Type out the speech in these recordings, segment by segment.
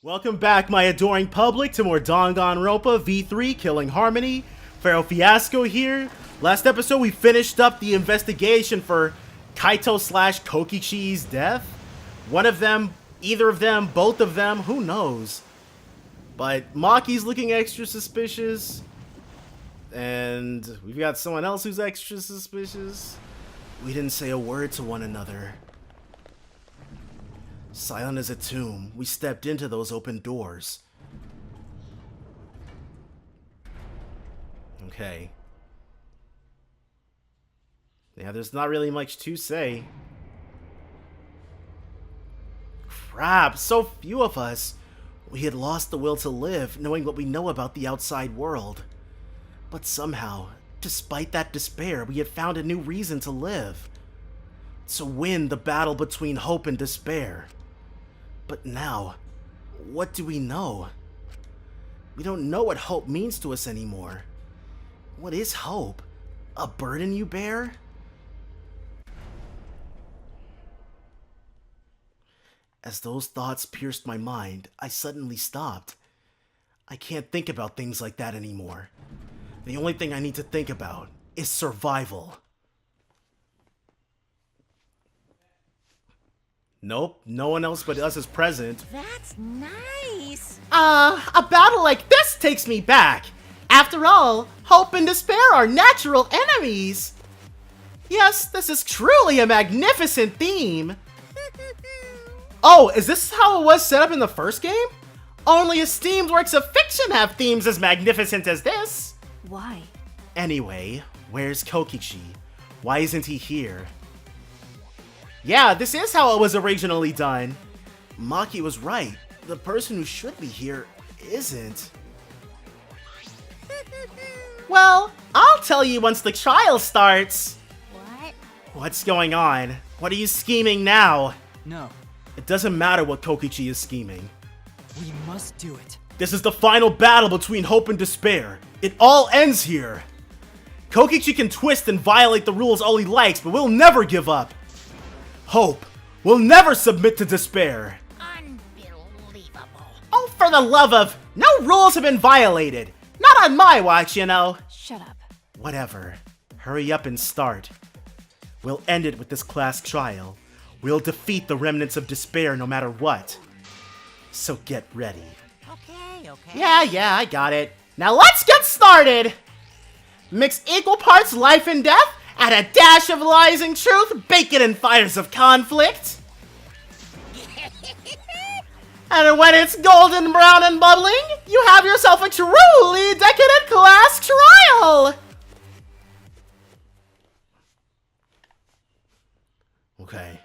Welcome back, my adoring public, to more Danganronpa V3 Killing Harmony. Pharaoh Fiasco here. Last episode, we finished up the investigation for Kaito / Kokichi's death. One of them, either of them, both of them, who knows? But Maki's looking extra suspicious. And we've got someone else who's extra suspicious. We didn't say a word to one another. Silent as a tomb, we stepped into those open doors. Okay. Yeah, there's not really much to say. Crap, so few of us. We had lost the will to live, knowing what we know about the outside world. But somehow, despite that despair, we had found a new reason to live. To win the battle between hope and despair. But now, what do we know? We don't know what hope means to us anymore. What is hope? A burden you bear? As those thoughts pierced my mind, I suddenly stopped. I can't think about things like that anymore. The only thing I need to think about is survival. Nope, no one else but us is present. That's nice. A battle like this takes me back. After all, hope and despair are natural enemies. Yes, this is truly a magnificent theme. Oh, is this how it was set up in the first game? Only esteemed works of fiction have themes as magnificent as this. Why? Anyway, where's Kokichi? Why isn't he here? Yeah, this is how it was originally done. Maki was right. The person who should be here isn't. Well, I'll tell you once the trial starts. What? What's going on? What are you scheming now? No. It doesn't matter what Kokichi is scheming. We must do it. This is the final battle between hope and despair. It all ends here. Kokichi can twist and violate the rules all he likes, but we'll never give up. Hope will never submit to despair. Unbelievable. Oh, for the love of... No rules have been violated. Not on my watch, you know. Shut up. Whatever. Hurry up and start. We'll end it with this class trial. We'll defeat the remnants of despair no matter what. So get ready. Okay. Yeah, I got it. Now let's get started! Mix equal parts life and death, add a dash of lies and truth, bake it in fires of conflict. And when it's golden brown and bubbling, you have yourself a truly decadent class trial! Okay.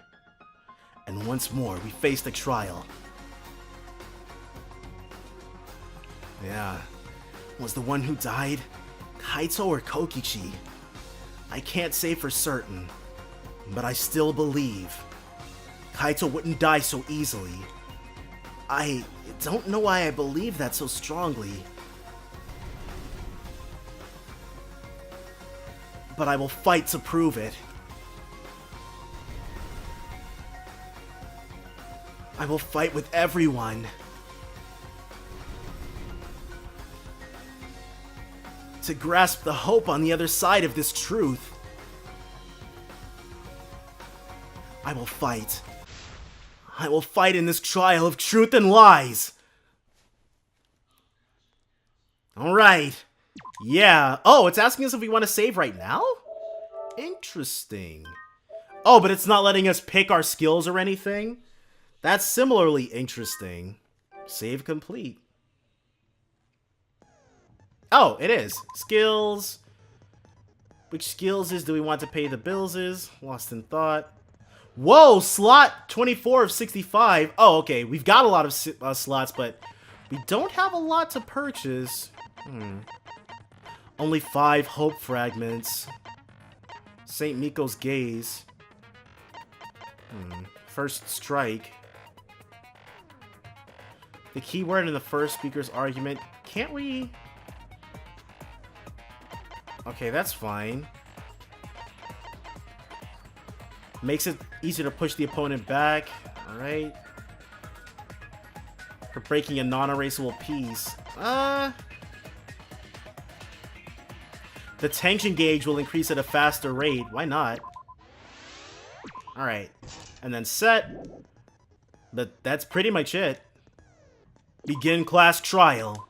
And once more, we face the trial. Yeah. Was the one who died Kaito or Kokichi? I can't say for certain, but I still believe Kaito wouldn't die so easily. I don't know why I believe that so strongly, but I will fight to prove it. I will fight with everyone to grasp the hope on the other side of this truth. I will fight. I will fight in this trial of truth and lies. Alright. Yeah. Oh, it's asking us if we want to save right now? Interesting. Oh, but it's not letting us pick our skills or anything? That's similarly interesting. Save complete. Oh, it is. Skills. Which skills do we want to pay the bills is? Lost in thought. Whoa, slot 24 of 65. Oh, okay. We've got a lot of slots, but we don't have a lot to purchase. Only 5 hope fragments. St. Miko's gaze. First strike. the keyword in the first speaker's argument. Can't we? Okay, that's fine. Makes it easier to push the opponent back. Alright. For breaking a non-erasable piece. The tension gauge will increase at a faster rate. Why not? Alright. And then set. But that's pretty much it. Begin class trial.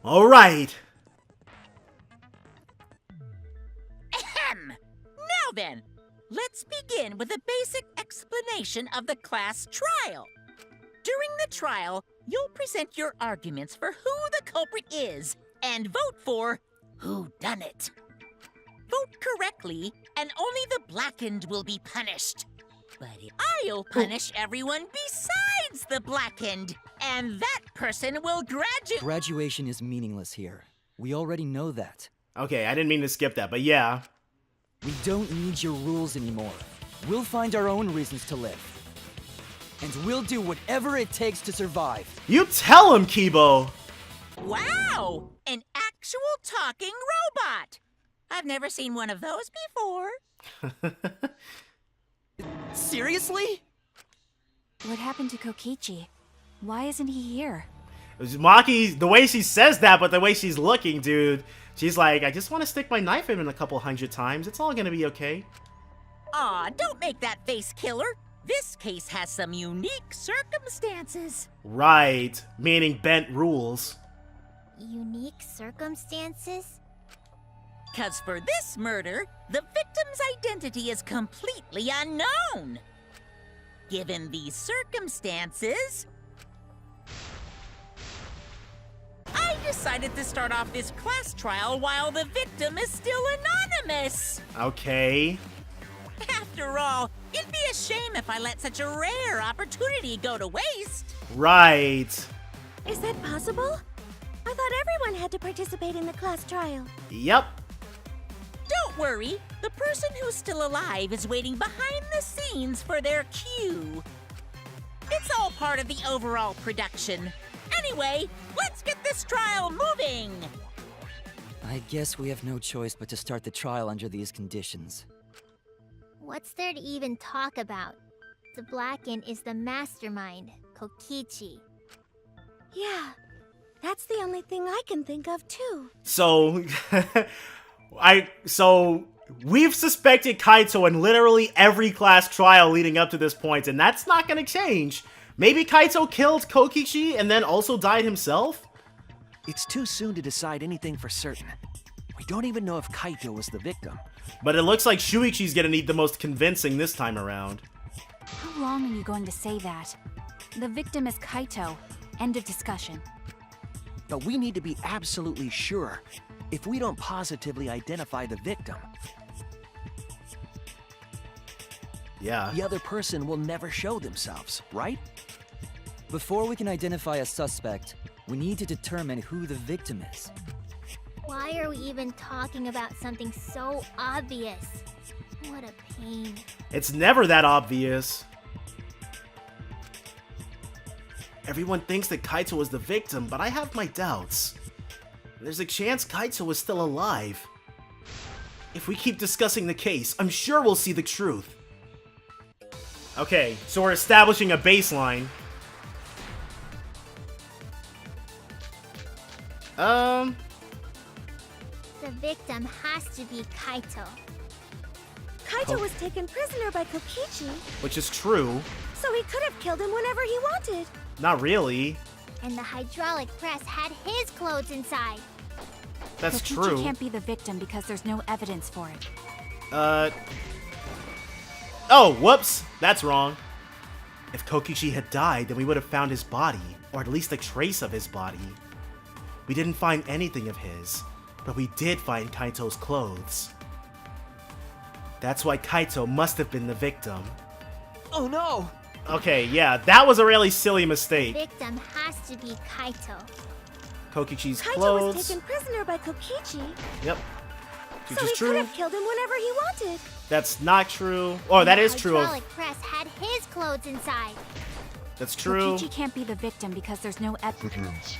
Alright. Ahem. Now then, let's begin with a basic explanation of the class trial. During the trial, you'll present your arguments for who the culprit is and vote for who done it. Vote correctly, and only the blackened will be punished. But I'll punish everyone besides the blackened, and that person will graduate. Graduation is meaningless here. We already know that. Okay, I didn't mean to skip that, but yeah. We don't need your rules anymore. We'll find our own reasons to live. And we'll do whatever it takes to survive. You tell him, Kibo! Wow! An actual talking robot! I've never seen one of those before. Seriously? What happened to Kokichi? Why isn't he here? Maki, the way she says that, but the way she's looking, dude. She's like, I just want to stick my knife in him a couple hundred times. It's all gonna be okay. Aw, don't make that face, killer. This case has some unique circumstances. Right. Meaning bent rules. Unique circumstances? 'Cause for this murder, the victim's identity is completely unknown. Given these circumstances, I decided to start off this class trial while the victim is still anonymous. Okay. After all, it'd be a shame if I let such a rare opportunity go to waste. Right. Is that possible? I thought everyone had to participate in the class trial. Yep. Don't worry, the person who's still alive is waiting behind the scenes for their cue. It's all part of the overall production. Anyway, let's get this trial moving. I guess we have no choice but to start the trial under these conditions. What's there to even talk about? The Blackened is the mastermind, Kokichi. Yeah, that's the only thing I can think of too. So, we've suspected Kaito in literally every class trial leading up to this point, and that's not gonna change. Maybe Kaito killed Kokichi and then also died himself? It's too soon to decide anything for certain. We don't even know if Kaito was the victim. But it looks like Shuichi's gonna need the most convincing this time around. How long are you going to say that? The victim is Kaito. End of discussion. But we need to be absolutely sure. If we don't positively identify the victim, Yeah. the other person will never show themselves, right? Before we can identify a suspect, we need to determine who the victim is. Why are we even talking about something so obvious? What a pain. It's never that obvious. Everyone thinks that Kaito was the victim, but I have my doubts. There's a chance Kaito is still alive. If we keep discussing the case, I'm sure we'll see the truth. Okay, so we're establishing a baseline. The victim has to be Kaito. Kaito was taken prisoner by Kokichi, Which is true. so he could have killed him whenever he wanted. Not really. And the hydraulic press had his clothes inside. That's Kokichi true. can't be the victim because there's no evidence for it. Oh, whoops! That's wrong. If Kokichi had died, then we would have found his body, or at least a trace of his body. We didn't find anything of his, but we did find Kaito's clothes. That's why Kaito must have been the victim. Oh no! Okay, yeah, that was a really silly mistake. Victim has to be Kaito. Kokichi's Kaito clothes. was taken prisoner by Kokichi, Yep. Which So is he could true. have killed him whenever he wanted. That's not true. Oh, that is true. The hydraulic press had his clothes inside. That's true. Kokichi can't be the victim because there's no evidence.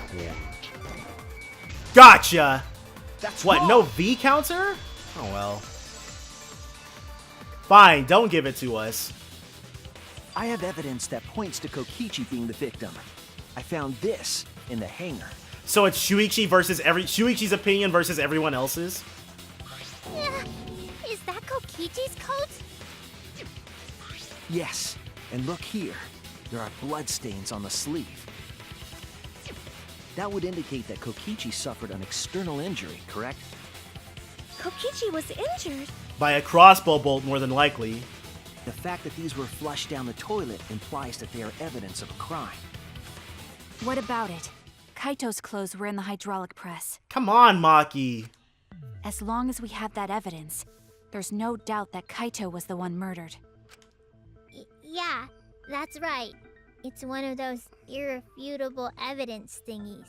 Gotcha! That's What, wrong. no V counter? Oh well. Fine, don't give it to us. I have evidence that points to Kokichi being the victim. I found this in the hangar. So it's Shuichi versus Shuichi's opinion versus everyone else's? Is that Kokichi's coat? Yes, and look here. There are bloodstains on the sleeve. That would indicate that Kokichi suffered an external injury, correct? Kokichi was injured. By a crossbow bolt, more than likely. The fact that these were flushed down the toilet implies that they are evidence of a crime. What about it? Kaito's clothes were in the hydraulic press. Come on, Maki. As long as we have that evidence, there's no doubt that Kaito was the one murdered. Yeah, that's right. It's one of those irrefutable evidence thingies.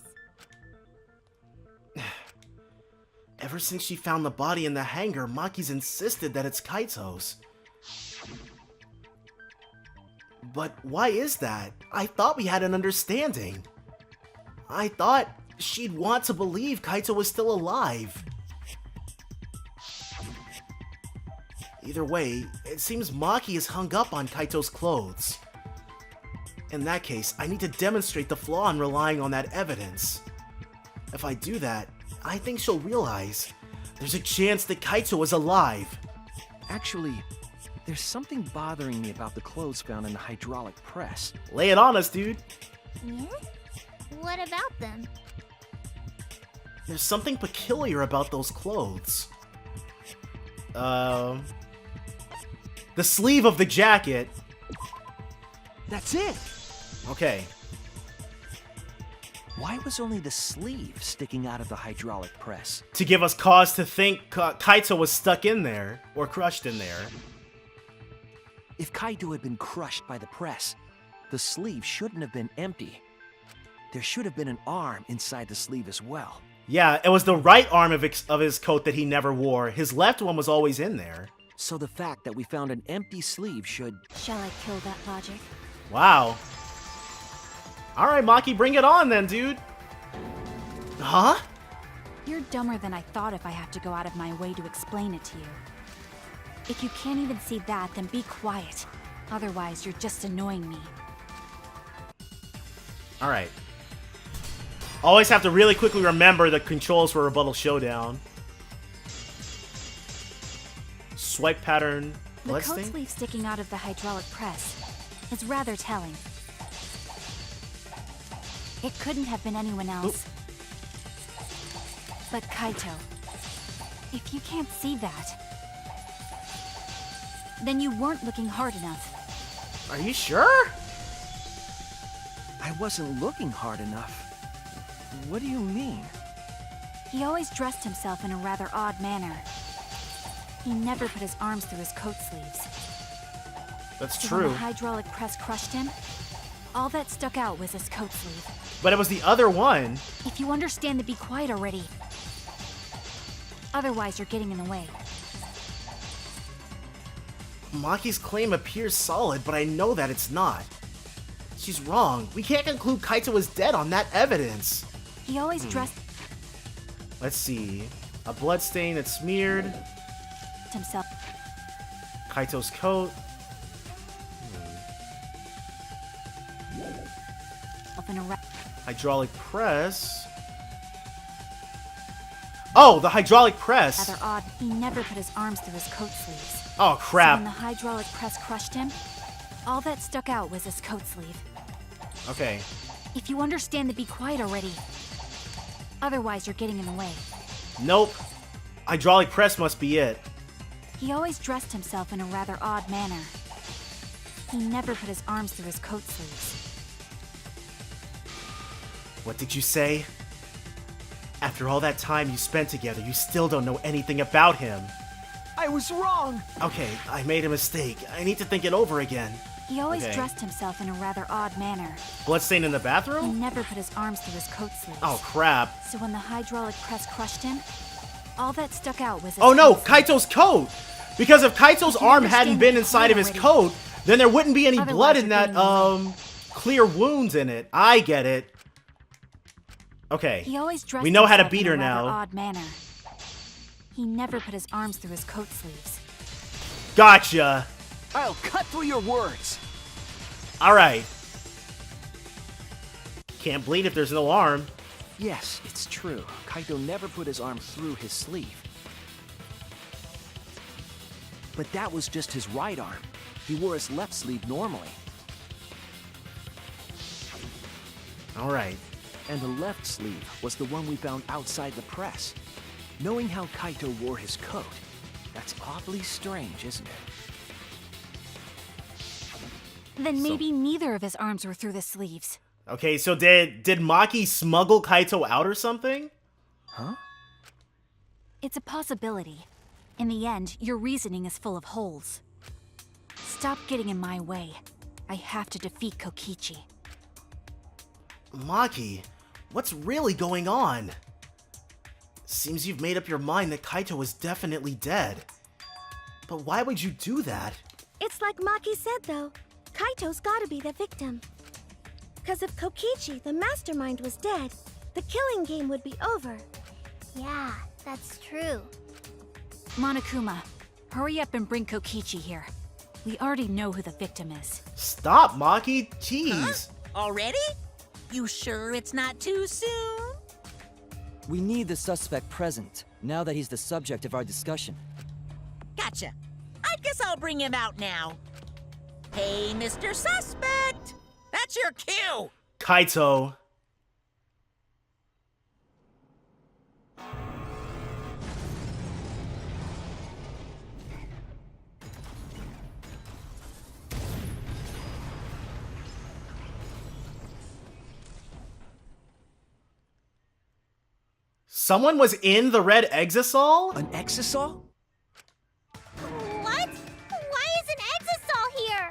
Ever since she found the body in the hangar, Maki's insisted that it's Kaito's. But why is that? I thought we had an understanding. I thought she'd want to believe Kaito was still alive. Either way, it seems Maki is hung up on Kaito's clothes. In that case, I need to demonstrate the flaw in relying on that evidence. If I do that, I think she'll realize there's a chance that Kaito is alive. Actually, there's something bothering me about the clothes found in the hydraulic press. Lay it on us, dude. Yeah? What about them? There's something peculiar about those clothes. The sleeve of the jacket. That's it! Okay. Why was only the sleeve sticking out of the hydraulic press? To give us cause to think Kaito was stuck in there, or crushed in there. If Kaito had been crushed by the press, the sleeve shouldn't have been empty. There should have been an arm inside the sleeve as well. Yeah, it was the right arm of his coat that he never wore. His left one was always in there. So the fact that we found an empty sleeve should... Shall I kill that logic? Wow. Alright, Maki, bring it on then, dude. Huh? You're dumber than I thought if I have to go out of my way to explain it to you. If you can't even see that, then be quiet. Otherwise, you're just annoying me. Alright. Always have to really quickly remember the controls for Rebuttal Showdown. Swipe pattern. The coat Bloodstain? sleeve sticking out of the hydraulic press is rather telling. It couldn't have been anyone else. But Kaito, if you can't see that, then you weren't looking hard enough. Are you sure? I wasn't looking hard enough. What do you mean? He always dressed himself in a rather odd manner. He never put his arms through his coat sleeves. That's So when true. the hydraulic press crushed him, all that stuck out was his coat sleeve. But it was the other one. If you understand to be quiet already. Otherwise, you're getting in the way. Maki's claim appears solid, but I know that it's not. She's wrong. We can't conclude Kaito was dead on that evidence. He always dressed Let's see. A bloodstain that's smeared. himself. Kaito's coat. In a Hydraulic press. Oh, the hydraulic press. rather odd. He never put his arms through his coat sleeves. Oh, So crap. when the hydraulic press crushed him, all that stuck out was his coat sleeve. Okay. If you understand to be quiet already. Otherwise, you're getting in the way. Nope. Hydraulic press must be it. He always dressed himself in a rather odd manner. He never put his arms through his coat sleeves. What did you say? After all that time you spent together, you still don't know anything about him. I was wrong! Okay, I made a mistake. I need to think it over again. He always Okay. dressed himself in a rather odd manner. Bloodstain in the He bathroom? never put his arms through his coat sleeves. Oh, crap. So when the hydraulic press crushed him, All that stuck out was. Oh no, pencil. Kaito's coat! Because if Kaito's You arm hadn't understand been the inside of his already. coat, then there wouldn't be any Otherwise, blood in you're that, being clear wounds in it. I get it. Okay. He always dressed We know how to himself beat in her a rather now. Odd manner. He never put his arms through his coat sleeves. Gotcha. I'll cut through your words. Alright. Can't bleed if there's no arm. Yes, it's true. Kaito never put his arm through his sleeve. But that was just his right arm. He wore his left sleeve normally. Alright. And the left sleeve was the one we found outside the press. Knowing how Kaito wore his coat, that's awfully strange, isn't it? Then maybe neither of his arms were through the sleeves. Okay, so did Maki smuggle Kaito out or something? Huh? It's a possibility. In the end, your reasoning is full of holes. Stop getting in my way. I have to defeat Kokichi. Maki, what's really going on? Seems you've made up your mind that Kaito is definitely dead. But why would you do that? It's like Maki said, though. Kaito's gotta be the victim. Because if Kokichi, the mastermind, was dead, the killing game would be over. Yeah, that's true. Monokuma, hurry up and bring Kokichi here. We already know who the victim is. Stop, Maki. Jeez. Already? You sure it's not too soon? We need the suspect present, now that he's the subject of our discussion. Gotcha. I guess I'll bring him out now. Hey, Mr. Suspect! That's your cue! Kaito. Someone was in the red Exisal? An Exisal? What? Why is an Exisal here?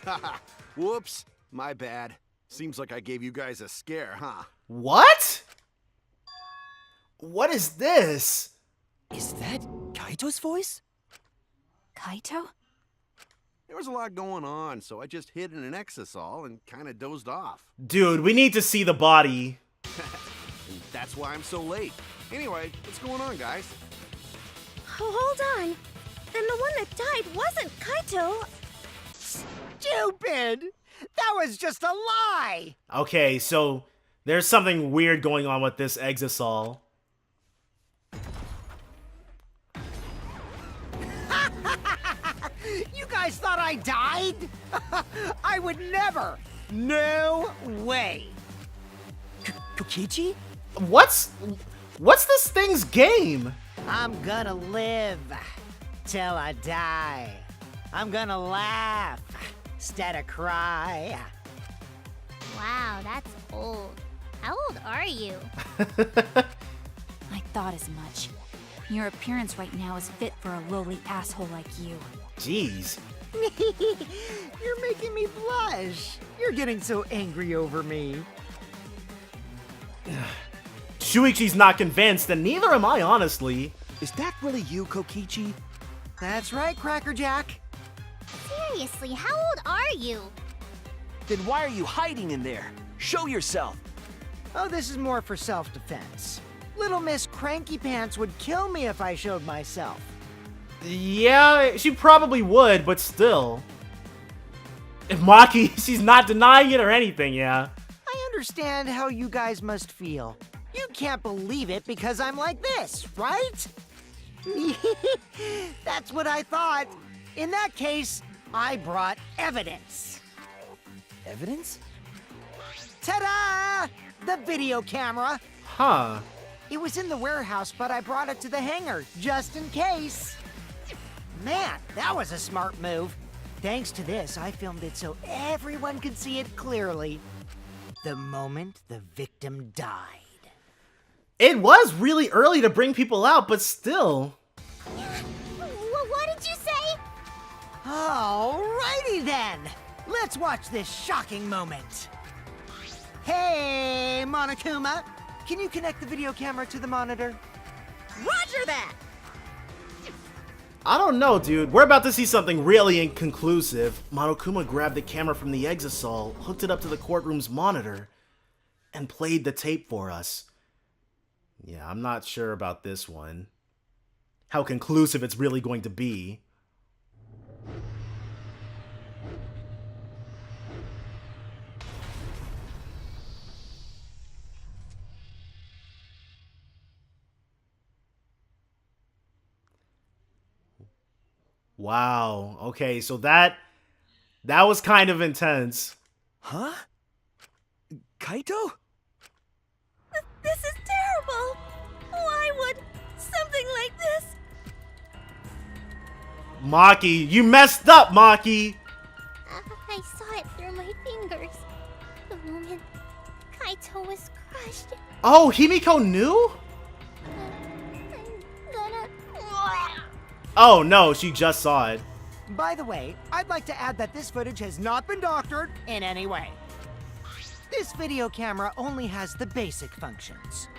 Haha, whoops, my bad. Seems like I gave you guys a scare, huh? What? What is this? Is that Kaito's voice? Kaito? There was a lot going on, so I just hid in an Exisal and kinda dozed off. Dude, we need to see the body. And that's why I'm so late. Anyway, what's going on, guys? Oh, hold on. Then the one that died wasn't Kaito. Stupid! That was just a lie! Okay, so there's something weird going on with this Exisal. You guys thought I died? I would never! No way! Kokichi? What's this thing's game? I'm gonna live till I die. I'm gonna laugh instead of cry. Wow, that's old. How old are you? I thought as much. Your appearance right now is fit for a lowly asshole like you. Jeez. You're making me blush. You're getting so angry over me. Shuichi's not convinced, and neither am I, honestly. Is that really you, Kokichi? That's right, Cracker Jack. Seriously, how old are you? Then why are you hiding in there? Show yourself. Oh, this is more for self-defense. Little Miss Cranky Pants would kill me if I showed myself. Yeah, she probably would, but still. If Maki, she's not denying it or anything, yeah. I understand how you guys must feel. You can't believe it because I'm like this, right? That's what I thought. In that case, I brought evidence. Evidence? Ta-da! The video camera. Huh. It was in the warehouse, but I brought it to the hangar, just in case. Man, that was a smart move. Thanks to this, I filmed it so everyone could see it clearly. The moment the victim died. It was really early to bring people out, but still. What did you say? Alrighty then. Let's watch this shocking moment. Hey, Monokuma. Can you connect the video camera to the monitor? Roger that! I don't know, dude. We're about to see something really inconclusive. Monokuma grabbed the camera from the Exisal, hooked it up to the courtroom's monitor, and played the tape for us. Yeah, I'm not sure about this one. How conclusive it's really going to be. Wow. Okay, so that was kind of intense. Huh? Kaito? This is terrible. Why would something like this? Maki, you messed up, Maki! I saw it through my fingers. The moment Kaito was crushed. Oh, Himiko knew? I'm gonna... Oh no, she just saw it. By the way, I'd like to add that this footage has not been doctored in any way. This video camera only has the basic functions.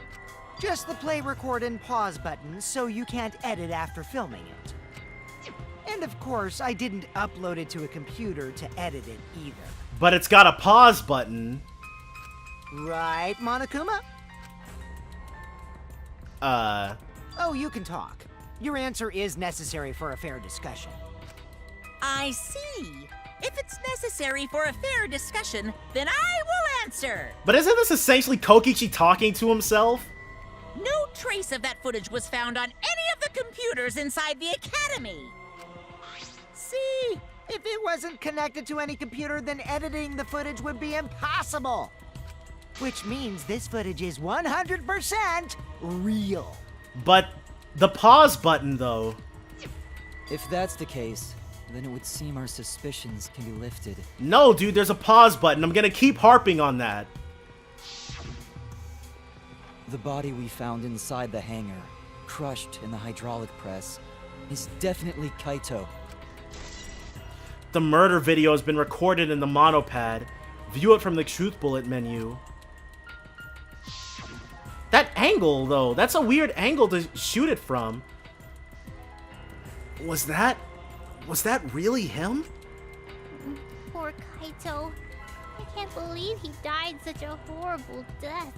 Just the play, record, and pause buttons, so you can't edit after filming it. And of course, I didn't upload it to a computer to edit it either. But it's got a pause button. Right, Monokuma? Oh, you can talk. Your answer is necessary for a fair discussion. I see. If it's necessary for a fair discussion, then I will answer. But isn't this essentially Kokichi talking to himself? No trace of that footage was found on any of the computers inside the academy. See, if it wasn't connected to any computer, then editing the footage would be impossible. Which means this footage is 100% real. But the pause button, though. If that's the case, then it would seem our suspicions can be lifted. No, dude, there's a pause button. I'm gonna keep harping on that. The body we found inside the hangar, crushed in the hydraulic press, is definitely Kaito. The murder video has been recorded in the monopad. View it from the truth bullet menu. That angle, though, that's a weird angle to shoot it from. Was that really him? Poor Kaito. I can't believe he died such a horrible death.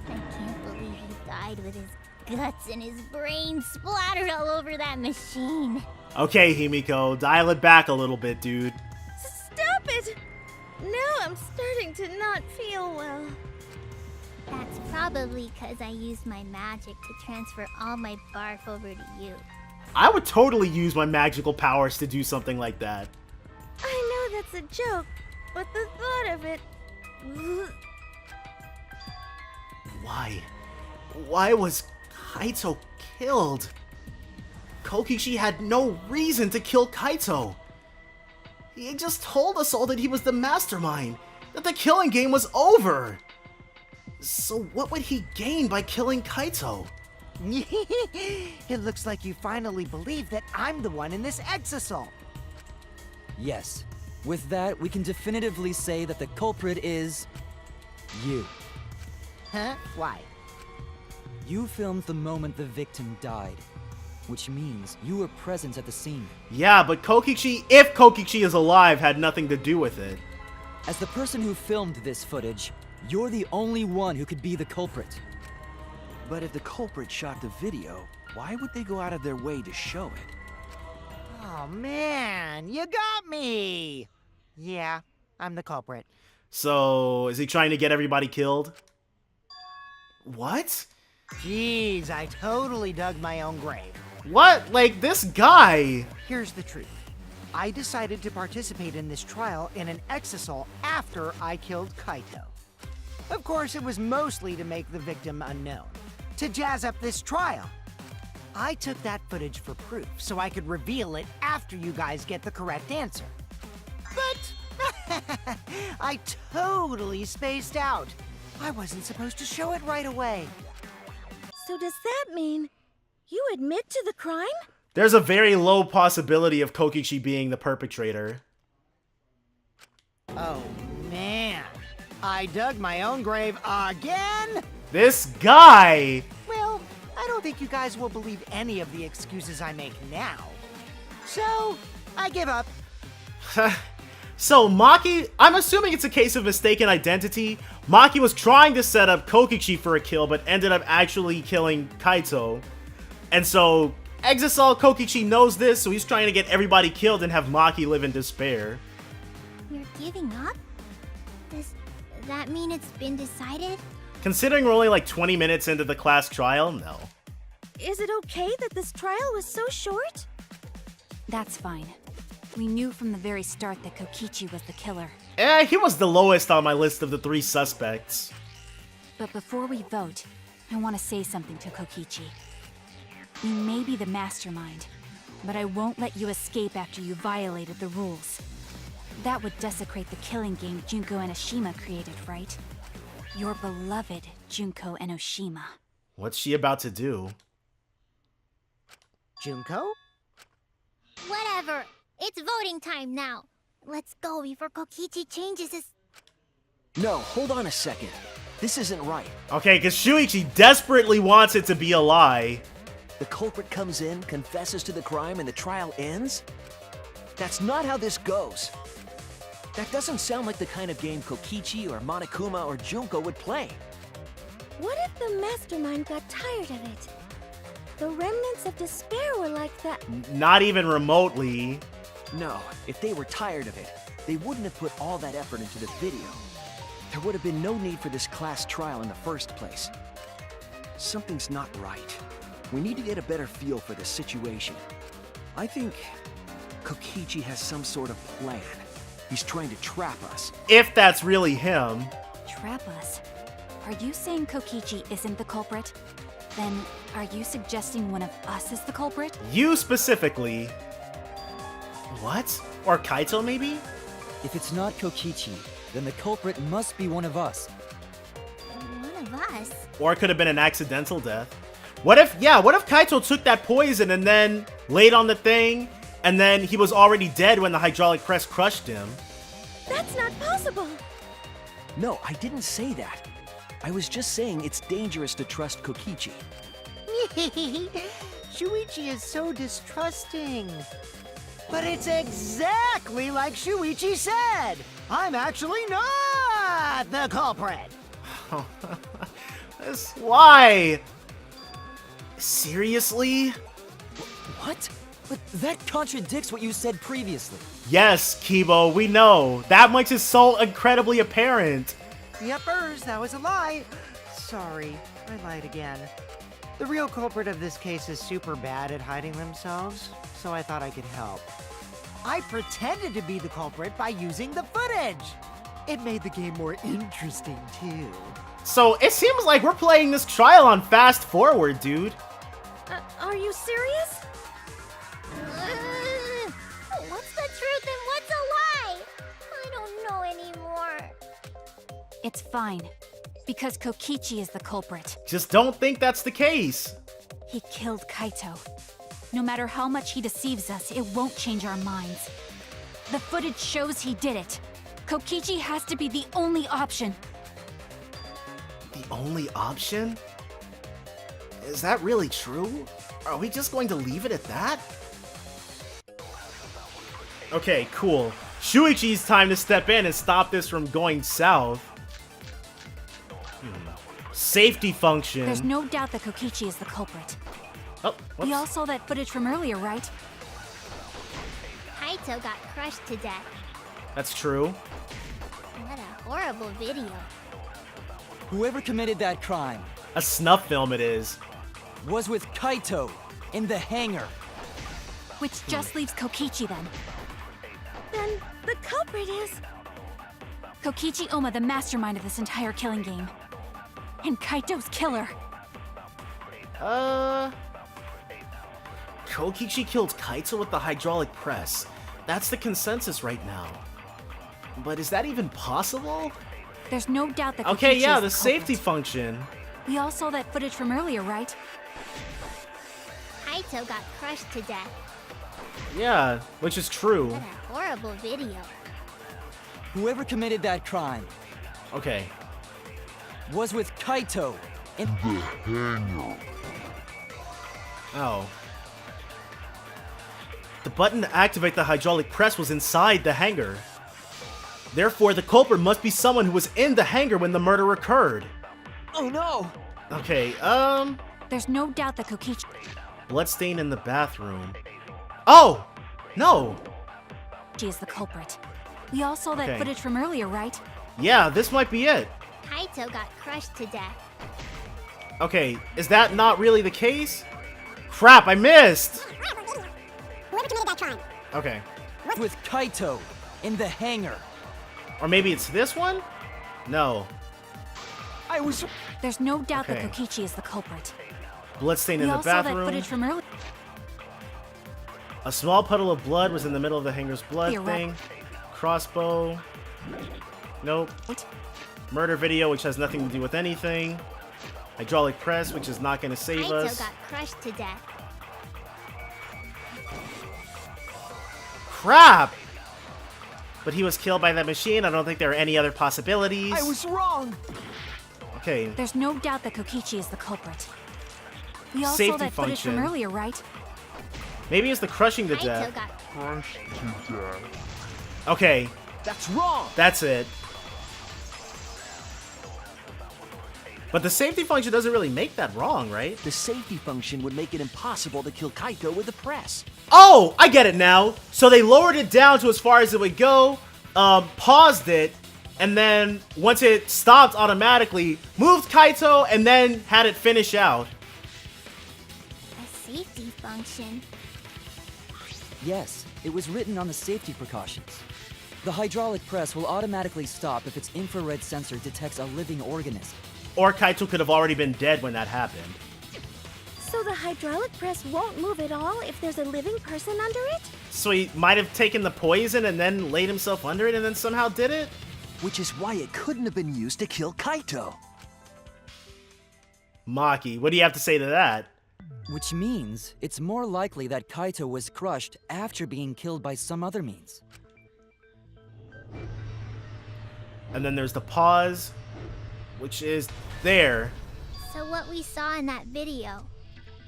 I can't believe he died with his guts and his brains splattered all over that machine. Okay, Himiko, dial it back a little bit, dude. Stop it! Now I'm starting to not feel well. That's probably because I used my magic to transfer all my barf over to you. I would totally use my magical powers to do something like that. I know that's a joke, but the thought of it... Why was Kaito killed? Kokichi had no reason to kill Kaito. He just told us all that he was the mastermind, that the killing game was over. So what would he gain by killing Kaito? It looks like you finally believe that I'm the one in this Exisal. Yes. With that, we can definitively say that the culprit is... you. Huh? Why? You filmed the moment the victim died, which means you were present at the scene. Yeah, but Kokichi, if Kokichi is alive, had nothing to do with it. As the person who filmed this footage, you're the only one who could be the culprit. But if the culprit shot the video, why would they go out of their way to show it? Oh man, you got me! Yeah, I'm the culprit. So, is he trying to get everybody killed? What? Jeez, I totally dug my own grave. What? Like, this guy? Here's the truth. I decided to participate in this trial in an Exisal after I killed Kaito. Of course, it was mostly to make the victim unknown, to jazz up this trial. I took that footage for proof, so I could reveal it after you guys get the correct answer. But I totally spaced out. I wasn't supposed to show it right away. So does that mean you admit to the crime? There's a very low possibility of Kokichi being the perpetrator. Oh man, I dug my own grave again? This guy! Well, I I don't think you guys will believe any of the excuses I make now. So, I give up. So Maki, I'm assuming it's a case of mistaken identity. Maki was trying to set up Kokichi for a kill, but ended up actually killing Kaito. And so Exisal Kokichi knows this, so he's trying to get everybody killed and have Maki live in despair. You're giving up? Does that mean it's been decided? Considering we're only like 20 minutes into the class trial, no. Is it okay that this trial was so short? That's fine. We knew from the very start that Kokichi was the killer. He was the lowest on my list of the 3 suspects. But before we vote, I want to say something to Kokichi. You may be the mastermind, but I won't let you escape after you violated the rules. That would desecrate the killing game Junko and Oshima created, right? Your beloved Junko and Oshima. What's she about to do? Junko? Whatever. It's voting time now. Let's go before Kokichi changes his... No, hold on a second. This isn't right. Okay, because Shuichi desperately wants it to be a lie. The culprit comes in, confesses to the crime, and the trial ends? That's not how this goes. That doesn't sound like the kind of game Kokichi or Monokuma or Junko would play. What if the mastermind got tired of it? The remnants of despair were like that. Not even remotely. No, if they were tired of it, they wouldn't have put all that effort into the video. There would have been no need for this class trial in the first place. Something's not right. We need to get a better feel for this situation. I think Kokichi has some sort of plan. He's trying to trap us. If that's really him. Trap us? Are you saying Kokichi isn't the culprit? Then, are you suggesting one of us is the culprit? You specifically. What? Or Kaito, maybe? If it's not Kokichi, then the culprit must be one of us. One of us? Or it could have been an accidental death. What if Kaito took that poison and then laid on the thing, and then he was already dead when the hydraulic press crushed him? That's not possible! No, I didn't say that. I was just saying it's dangerous to trust Kokichi. Shuichi is so distrusting. But it's exactly like Shuichi said! I'm actually not the culprit! Why? Seriously? What? But that contradicts what you said previously. Yes, Kibo, we know. That much is so incredibly apparent. Yuppers, that was a lie. Sorry, I lied again. The real culprit of this case is super bad at hiding themselves, so I thought I could help. I pretended to be the culprit by using the footage. It made the game more interesting, too. So, it seems like we're playing this trial on fast forward, dude. Are you serious? What's the truth and what's a lie? I don't know anymore. It's fine. Because Kokichi is the culprit. Just don't think that's the case. He killed Kaito. No matter how much he deceives us, it won't change our minds. The footage shows he did it. Kokichi has to be the only option. The only option? Is that really true? Are we just going to leave it at that? Okay, cool. Shuichi's time to step in and stop this from going south. Safety function. There's no doubt that Kokichi is the culprit. Oh, whoops. We all saw that footage from earlier, right? Kaito got crushed to death. That's true. What a horrible video. Whoever committed that crime A snuff film it is. was with Kaito in the hangar. Which just leaves Kokichi then. Then the culprit is... Kokichi Oma, the mastermind of this entire killing game. And Kaito's killer. Kokichi killed Kaito with the hydraulic press. That's the consensus right now. But is that even possible? There's no doubt that Kokichi Okay, yeah, is the the safety culprit. function. We all saw that footage from earlier, right? Kaito got crushed to death. Yeah, which is true. What a horrible video. Whoever committed that crime Okay. was with Kaito in Oh. The button to activate the hydraulic press was inside the hangar. Therefore, the culprit must be someone who was in the hangar when the murder occurred. Oh no! Okay, There's no doubt that Kokichi... bloodstain in the bathroom. Oh! No! is the culprit. We all saw that Okay. footage from earlier, right? Yeah, this might be it. Kaito got crushed to death. Okay, is that not really the case? Crap, I missed! Whoever committed that crime. Okay. With Kaito in the hangar. Or maybe it's this one? No. I was... There's no doubt Okay. that Kokichi is the culprit. Bloodstain in We the all saw that bathroom. footage from earlier. A small puddle of blood was in the middle of the hangar's blood You're right. thing. Crossbow. Nope. Murder video, which has nothing to do with anything. Hydraulic press, which is not going to save Kaito us. got crushed to death. Crap! But he was killed by that machine. I don't think there are any other possibilities. I was wrong! Okay. There's no doubt that Kokichi is the culprit. We all Safety saw that footage from function. earlier, right? Maybe it's the crushing to Kaito death. got Okay, That's wrong! that's it. But the safety function doesn't really make that wrong, right? The safety function would make it impossible to kill Kaito with the press. Oh, I get it now. So they lowered it down to as far as it would go, paused it, and then once it stopped automatically, moved Kaito, and then had it finish out. a safety function. Yes, it was written on the safety precautions. The hydraulic press will automatically stop if its infrared sensor detects a living organism. Or Kaito could have already been dead when that happened. So the hydraulic press won't move at all if there's a living person under it? So he might have taken the poison and then laid himself under it and then somehow did it? Which is why it couldn't have been used to kill Kaito. Maki, what do you have to say to that? Which means it's more likely that Kaito was crushed after being killed by some other means. And then there's the pause, which is there. So what we saw in that video,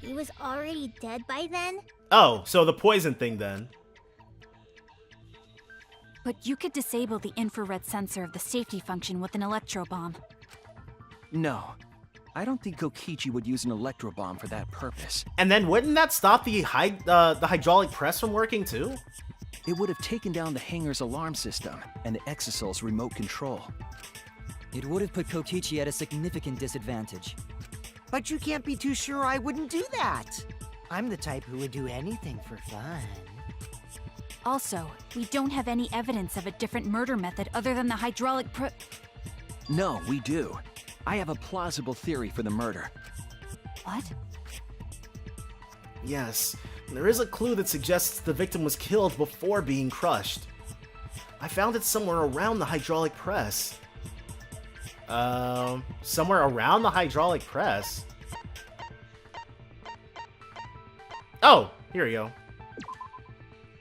he was already dead by then? Oh, so the poison thing then. But you could disable the infrared sensor of the safety function with an electro bomb. No. I don't think Kokichi would use an electro bomb for that purpose. And then wouldn't that stop the hydraulic press from working too? It would have taken down the hangar's alarm system and the Exisal's remote control. It would have put Kokichi at a significant disadvantage. But you can't be too sure I wouldn't do that. I'm the type who would do anything for fun. Also, we don't have any evidence of a different murder method other than the hydraulic No, we do. I have a plausible theory for the murder. What? Yes, there is a clue that suggests the victim was killed before being crushed. I found it somewhere around the hydraulic press. Somewhere around the hydraulic press? Oh, here we go.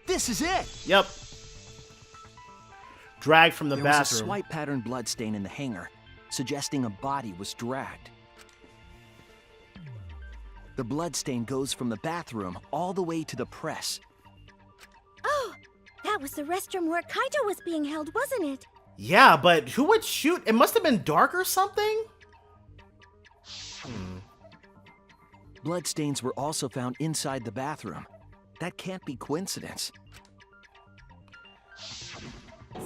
This is it! Yep. Dragged from the There was a bathroom. swipe pattern bloodstain in the hangar, suggesting a body was dragged. The bloodstain goes from the bathroom all the way to the press. Oh, that was the restroom where Kaito was being held, wasn't it? Yeah, but who would shoot? It must have been dark or something? Bloodstains were also found inside the bathroom. That can't be coincidence.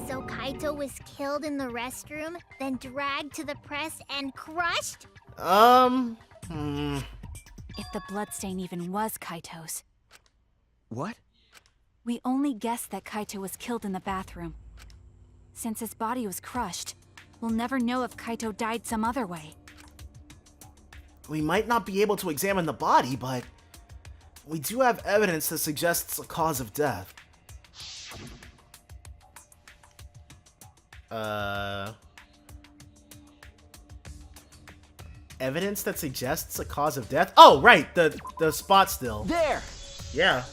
So Kaito was killed in the restroom, then dragged to the press and crushed? If the bloodstain even was Kaito's. What? We only guessed that Kaito was killed in the bathroom. Since his body was crushed, we'll never know if Kaito died some other way. We might not be able to examine the body, but we do have evidence that suggests a cause of death. Evidence that suggests a cause of death? Oh, right, the spot still. There! Yeah.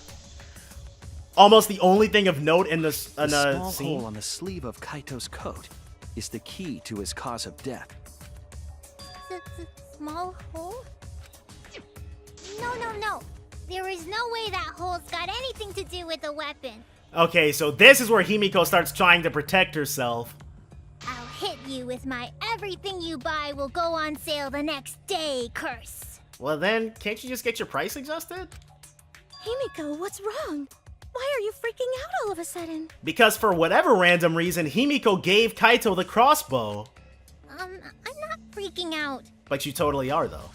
Almost the only thing of note in this The small scene. hole on the sleeve of Kaito's coat is the key to his cause of death. The small hole? No. There is no way that hole's got anything to do with the weapon. Okay, so this is where Himiko starts trying to protect herself. I'll hit you with my everything you buy will go on sale the next day curse. Well then, can't you just get your price adjusted? Himiko, what's wrong? Why are you freaking out all of a sudden? Because for whatever random reason, Himiko gave Kaito the crossbow. I'm not freaking out. But you totally are, though.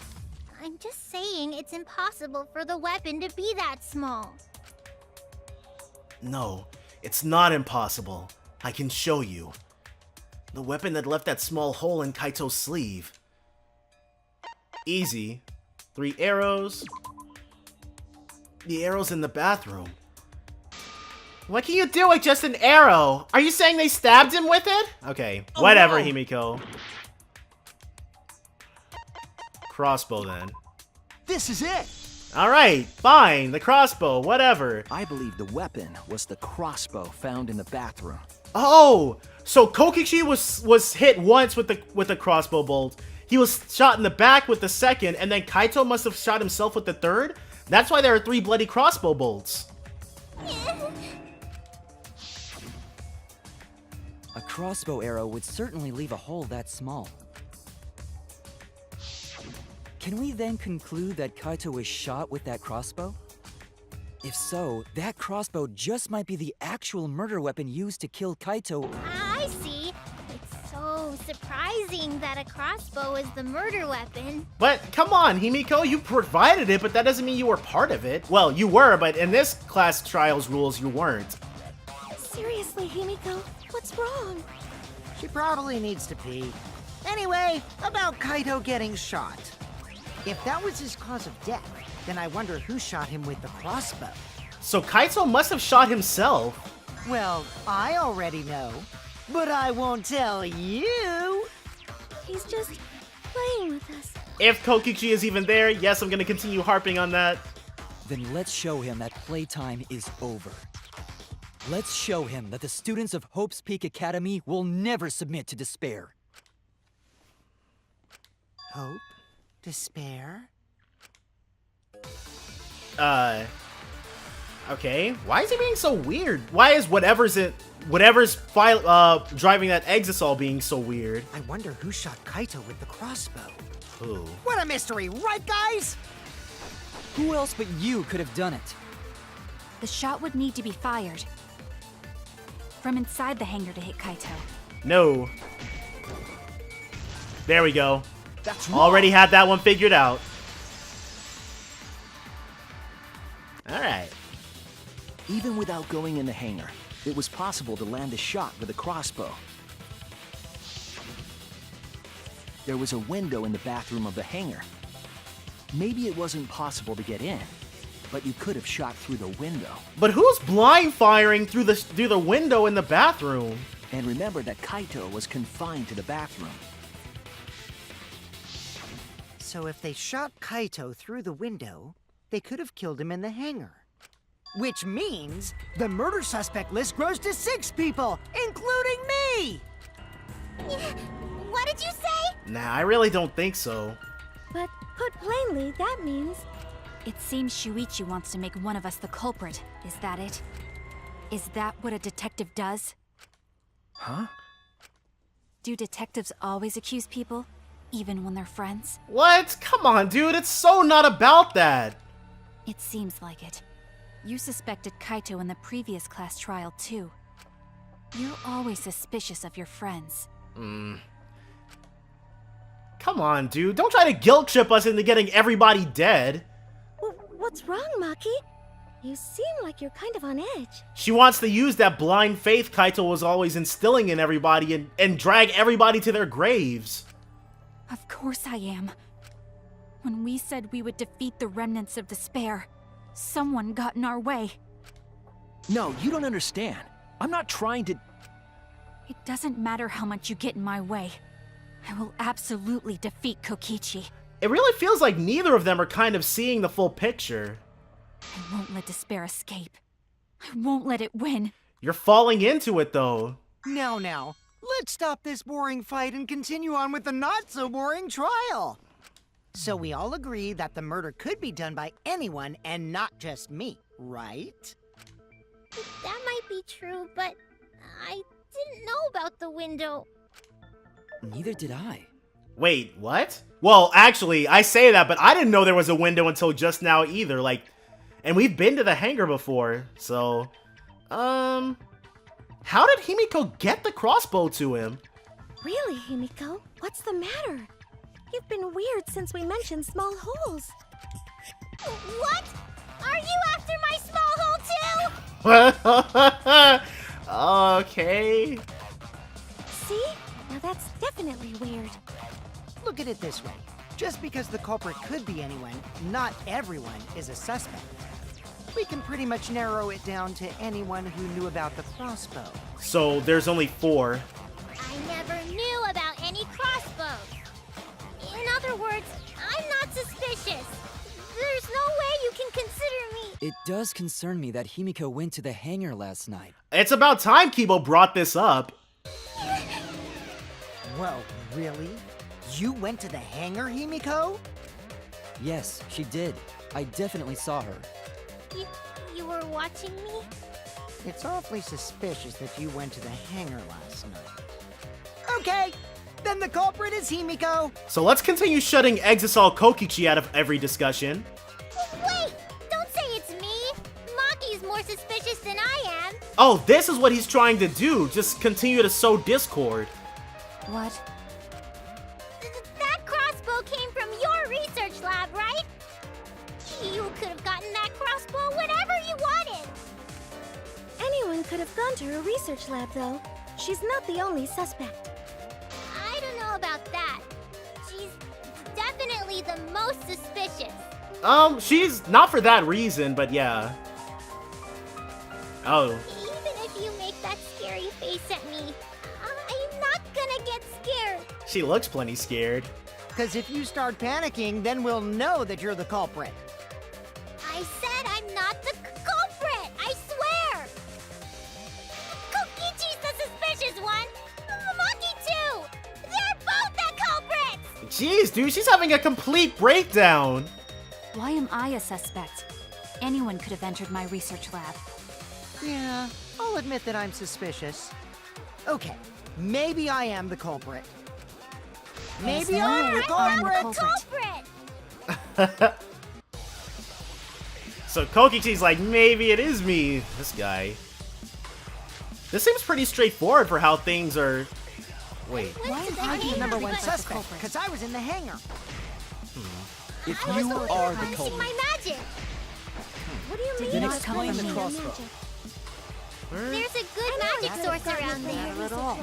I'm just saying it's impossible for the weapon to be that small. No, it's not impossible. I can show you. The weapon that left that small hole in Kaito's sleeve. Easy. 3 arrows. The arrow's in the bathroom. What can you do with just an arrow? Are you saying they stabbed him with it? Okay, whatever, no. Himiko. Crossbow, then. This is it! Alright, fine, the crossbow, whatever. I believe the weapon was the crossbow found in the bathroom. Oh, so Kokichi was hit once with the crossbow bolt. He was shot in the back with the second, and then Kaito must have shot himself with the third? That's why there are 3 bloody crossbow bolts. A crossbow arrow would certainly leave a hole that small. Can we then conclude that Kaito was shot with that crossbow? If so, that crossbow just might be the actual murder weapon used to kill Kaito. I see. It's so surprising that a crossbow is the murder weapon. But come on, Himiko, you provided it, but that doesn't mean you were part of it. Well, you were, but in this class trials rules, you weren't. Seriously, Himiko, what's wrong? She probably needs to pee. Anyway, about Kaito getting shot. If that was his cause of death, then I wonder who shot him with the crossbow. So Kaito must have shot himself. Well, I already know, but I won't tell you. He's just playing with us. If Kokichi is even there, yes, I'm gonna continue harping on that. Then let's show him that playtime is over. Let's show him that the students of Hope's Peak Academy will never submit to despair. Hope? Despair? Okay. Why is he being so weird? Why is whatever's driving that Exisal being so weird? I wonder who shot Kaito with the crossbow. Who? What a mystery, right guys? Who else but you could have done it? The shot would need to be fired from inside the hangar to hit Kaito. No. There we go. That's wrong. Already had that one figured out. Alright. Even without going in the hangar, it was possible to land a shot with a crossbow. There was a window in the bathroom of the hangar. Maybe it wasn't possible to get in, but you could have shot through the window. But who's blind firing through the window in the bathroom? And remember that Kaito was confined to the bathroom. So if they shot Kaito through the window, they could have killed him in the hangar. Which means the murder suspect list grows to 6 people, including me! What did you say? Nah, I really don't think so. But put plainly, that means... It seems Shuichi wants to make one of us the culprit. Is that it? Is that what a detective does? Huh? Do detectives always accuse people, even when they're friends? What? Come on, dude. It's so not about that. It seems like it. You suspected Kaito in the previous class trial, too. You're always suspicious of your friends. Come on, dude. Don't try to guilt trip us into getting everybody dead. What's wrong, Maki? You seem like you're kind of on edge. She wants to use that blind faith Kaito was always instilling in everybody and drag everybody to their graves. Of course I am. When we said we would defeat the remnants of despair, someone got in our way. No, you don't understand. I'm not trying to... It doesn't matter how much you get in my way. I will absolutely defeat Kokichi. It really feels like neither of them are kind of seeing the full picture. I won't let despair escape. I won't let it win. You're falling into it, though. Now, let's stop this boring fight and continue on with the not-so-boring trial. So we all agree that the murder could be done by anyone and not just me, right? That might be true, but I didn't know about the window. Neither did I. Wait, what? Well, actually, I say that, but I didn't know there was a window until just now either. Like, and we've been to the hangar before, so... How did Himiko get the crossbow to him? Really, Himiko? What's the matter? You've been weird since we mentioned small holes. What? Are you after my small hole too? Okay. See? Now that's definitely weird. Look at it this way. Just because the culprit could be anyone, not everyone is a suspect. We can pretty much narrow it down to anyone who knew about the crossbow. So there's only 4. I never knew about any crossbows. In other words, I'm not suspicious. There's no way you can consider me. It does concern me that Himiko went to the hangar last night. It's about time Kibo brought this up. Whoa, really? You went to the hangar, Himiko? Yes, she did. I definitely saw her. You were watching me? It's awfully suspicious that you went to the hangar last night. Okay, then the culprit is Himiko. So let's continue shutting Exisal Kokichi out of every discussion. Wait! Don't say it's me! Maki's more suspicious than I am. Oh, this is what he's trying to do. Just continue to sow discord. What? That crossbow came from your research lab, right? You could have gotten that crossbow whenever you wanted. Anyone could have gone to her research lab, though. She's not the only suspect. I don't know about that. She's definitely the most suspicious. She's not for that reason, but yeah. Oh. Even if you make that scary face at me, I'm not gonna get scared. She looks plenty scared. Because if you start panicking, then we'll know that you're the culprit. I said I'm not the culprit! I swear! Kokichi's the suspicious one! Maki too! They're both the culprits! Jeez, dude, she's having a complete breakdown. Why am I a suspect? Anyone could have entered my research lab. Yeah, I'll admit that I'm suspicious. Okay, maybe I am the culprit. Maybe There's no I'm the way I'm the culprit! culprit. So Kokichi's like, maybe it is me. This guy. This seems pretty straightforward for how things are... Wait. Why am I I'm the being number treated one like a suspect, culprit? because I was in the hangar. If I was you the one are the using culprit, my magic! What do you mean? then not explain come the from me. crossbow. There's a good magic source around there. at all.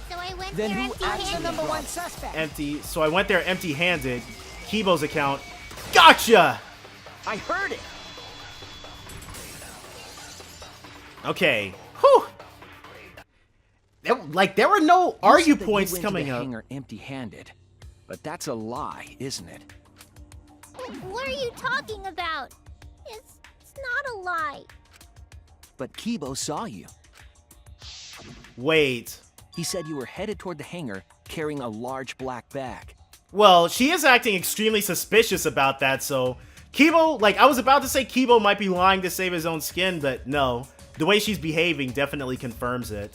So I went Then there who I'm the empty-handed. number one suspect. Empty. So I went there empty-handed. Kibo's account. Gotcha! I heard it. Okay. Whew. There were no You argue said that you points went to coming the up. hangar empty-handed, but that's a lie, isn't it? What are you talking about? It's not a lie. But Kibo saw you. Wait. He said you were headed toward the hangar carrying a large black bag. Well, she is acting extremely suspicious about that, so... Kibo, I was about to say Kibo might be lying to save his own skin, but no. The way she's behaving definitely confirms it.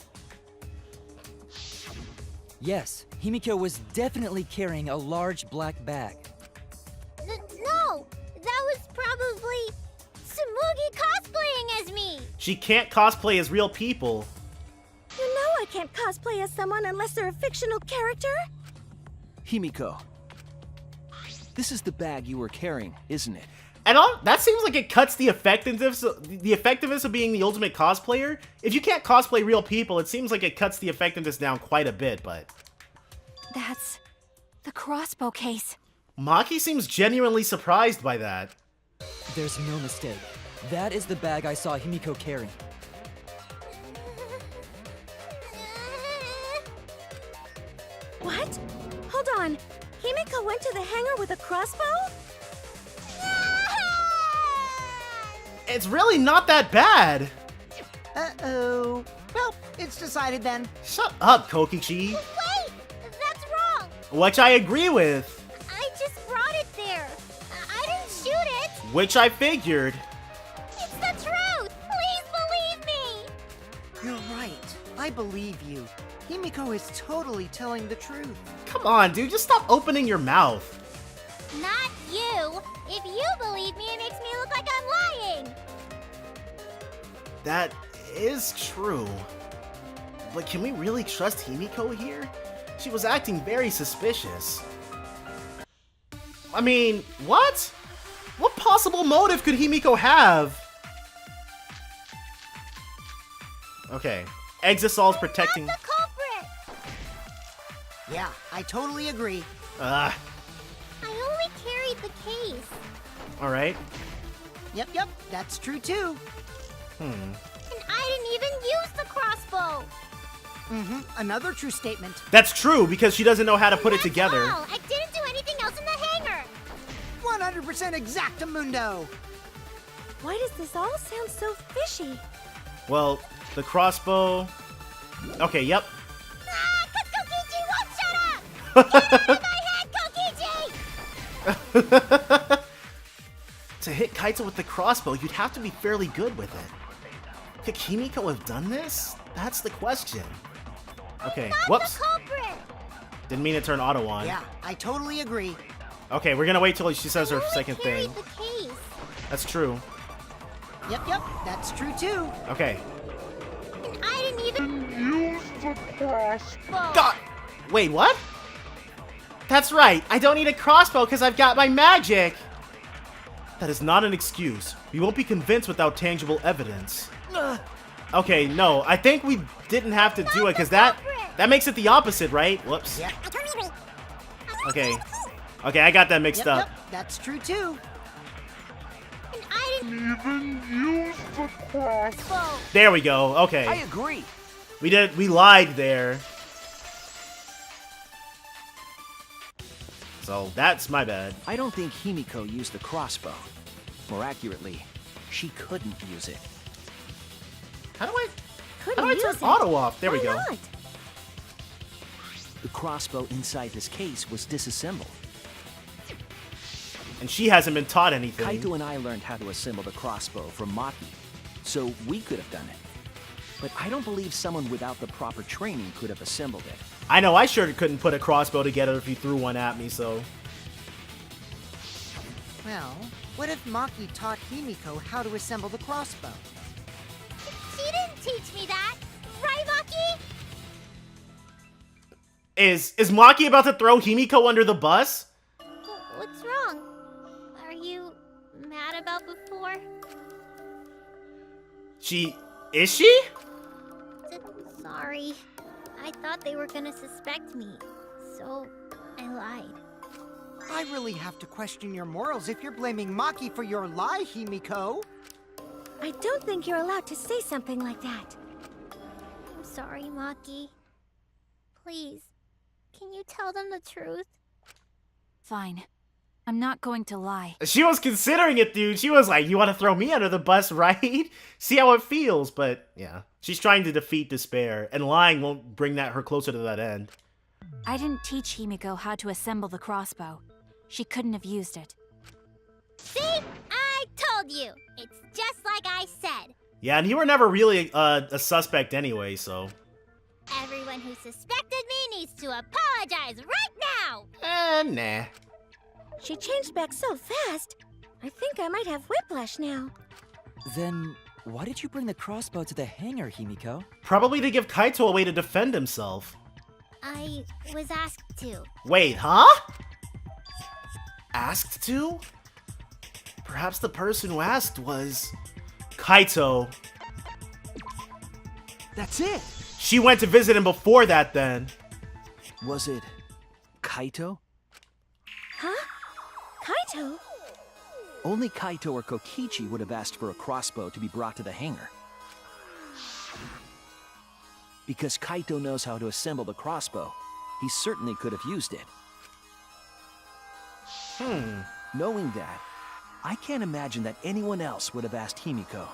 Yes, Himiko was definitely carrying a large black bag. No! That was probably Tsumugi cosplaying as me! She can't cosplay as real people. You know I can't cosplay as someone unless they're a fictional character? Himiko, this is the bag you were carrying, isn't it? And that seems like it cuts the effectiveness of being the ultimate cosplayer. If you can't cosplay real people, it seems like it cuts the effectiveness down quite a bit, but... That's the crossbow case. Maki seems genuinely surprised by that. There's no mistake. That is the bag I saw Himiko carrying. What? Hold on. Himiko went to the hangar with a crossbow? It's really not that bad. Uh-oh. Well, it's decided then. Shut up, Kokichi. Wait! That's wrong! Which I agree with. I just Which I figured. It's the truth! Please believe me! You're right. I believe you. Himiko is totally telling the truth. Come on, dude, just stop opening your mouth. Not you! If you believe me, it makes me look like I'm lying! That is true. But can we really trust Himiko here? She was acting very suspicious. I mean, what? What possible motive could Himiko have? Okay, Exisal's protecting... Not the culprit! Yeah, I totally agree. I only carried the case. Alright. Yep, that's true too. And I didn't even use the crossbow! Another true statement. That's true, because she doesn't know how to put it That's together. all. I didn't do anything else in the hangar! 100% exactamundo. Why does this all sound so fishy? Well, the crossbow... Okay, yep. Ah, 'cause Kokichi won't shut up! Get out of my head, Kokichi! To hit Kaito with the crossbow, you'd have to be fairly good with it. Could Himiko have done this? That's the question. Okay, Not whoops. the culprit! Didn't mean to turn auto on. Yeah, I totally agree. Okay, we're gonna wait till she says her I only second thing. carried the case. That's true. Yep, that's true too. Okay. And I didn't even use the crossbow. God! Wait, what? That's right, I don't need a crossbow because I've got my magic! That is not an excuse. We won't be convinced without tangible evidence. Okay, no, I think we didn't have to do it because that makes it the opposite, right? Whoops. Yep, Okay. Okay, I got that mixed up. that's true too. And I didn't even use the crossbow. There we go. I Okay. agree. We lied there. So that's my bad. I don't think Himiko used the crossbow. More accurately, she couldn't use it. How do I Couldn't turn use it. auto off? There we Why go. not? The crossbow inside this case was disassembled. And she hasn't been taught anything. Kaito and I learned how to assemble the crossbow from Maki, so we could have done it. But I don't believe someone without the proper training could have assembled it. I know I sure couldn't put a crossbow together if you threw one at me, so... Well, what if Maki taught Himiko how to assemble the crossbow? She didn't teach me that. Right, Maki? Is Maki about to throw Himiko under the bus? What's wrong? Are you mad about before? Is she? Sorry. I thought they were gonna suspect me, so I lied. I really have to question your morals if you're blaming Maki for your lie, Himiko. I don't think you're allowed to say something like that. I'm sorry, Maki. Please, can you tell them the truth? Fine. I'm not going to lie. She was considering it, dude. She was like, you want to throw me under the bus, right? See how it feels, but yeah. She's trying to defeat despair, and lying won't bring her closer to that end. I didn't teach Himiko how to assemble the crossbow. She couldn't have used it. See? I told you! It's just like I said. Yeah, and you were never really a suspect anyway, so... Everyone who suspected me needs to apologize right now! Nah. She changed back so fast. I think I might have whiplash now. Then, why did you bring the crossbow to the hangar, Himiko? Probably to give Kaito a way to defend himself. I was asked to. Wait, huh? Asked to? Perhaps the person who asked was... Kaito. That's it! She went to visit him before that, then. Was it Kaito? Huh? Kaito? Only Kaito or Kokichi would have asked for a crossbow to be brought to the hangar. Because Kaito knows how to assemble the crossbow, he certainly could have used it. Knowing that, I can't imagine that anyone else would have asked Himiko.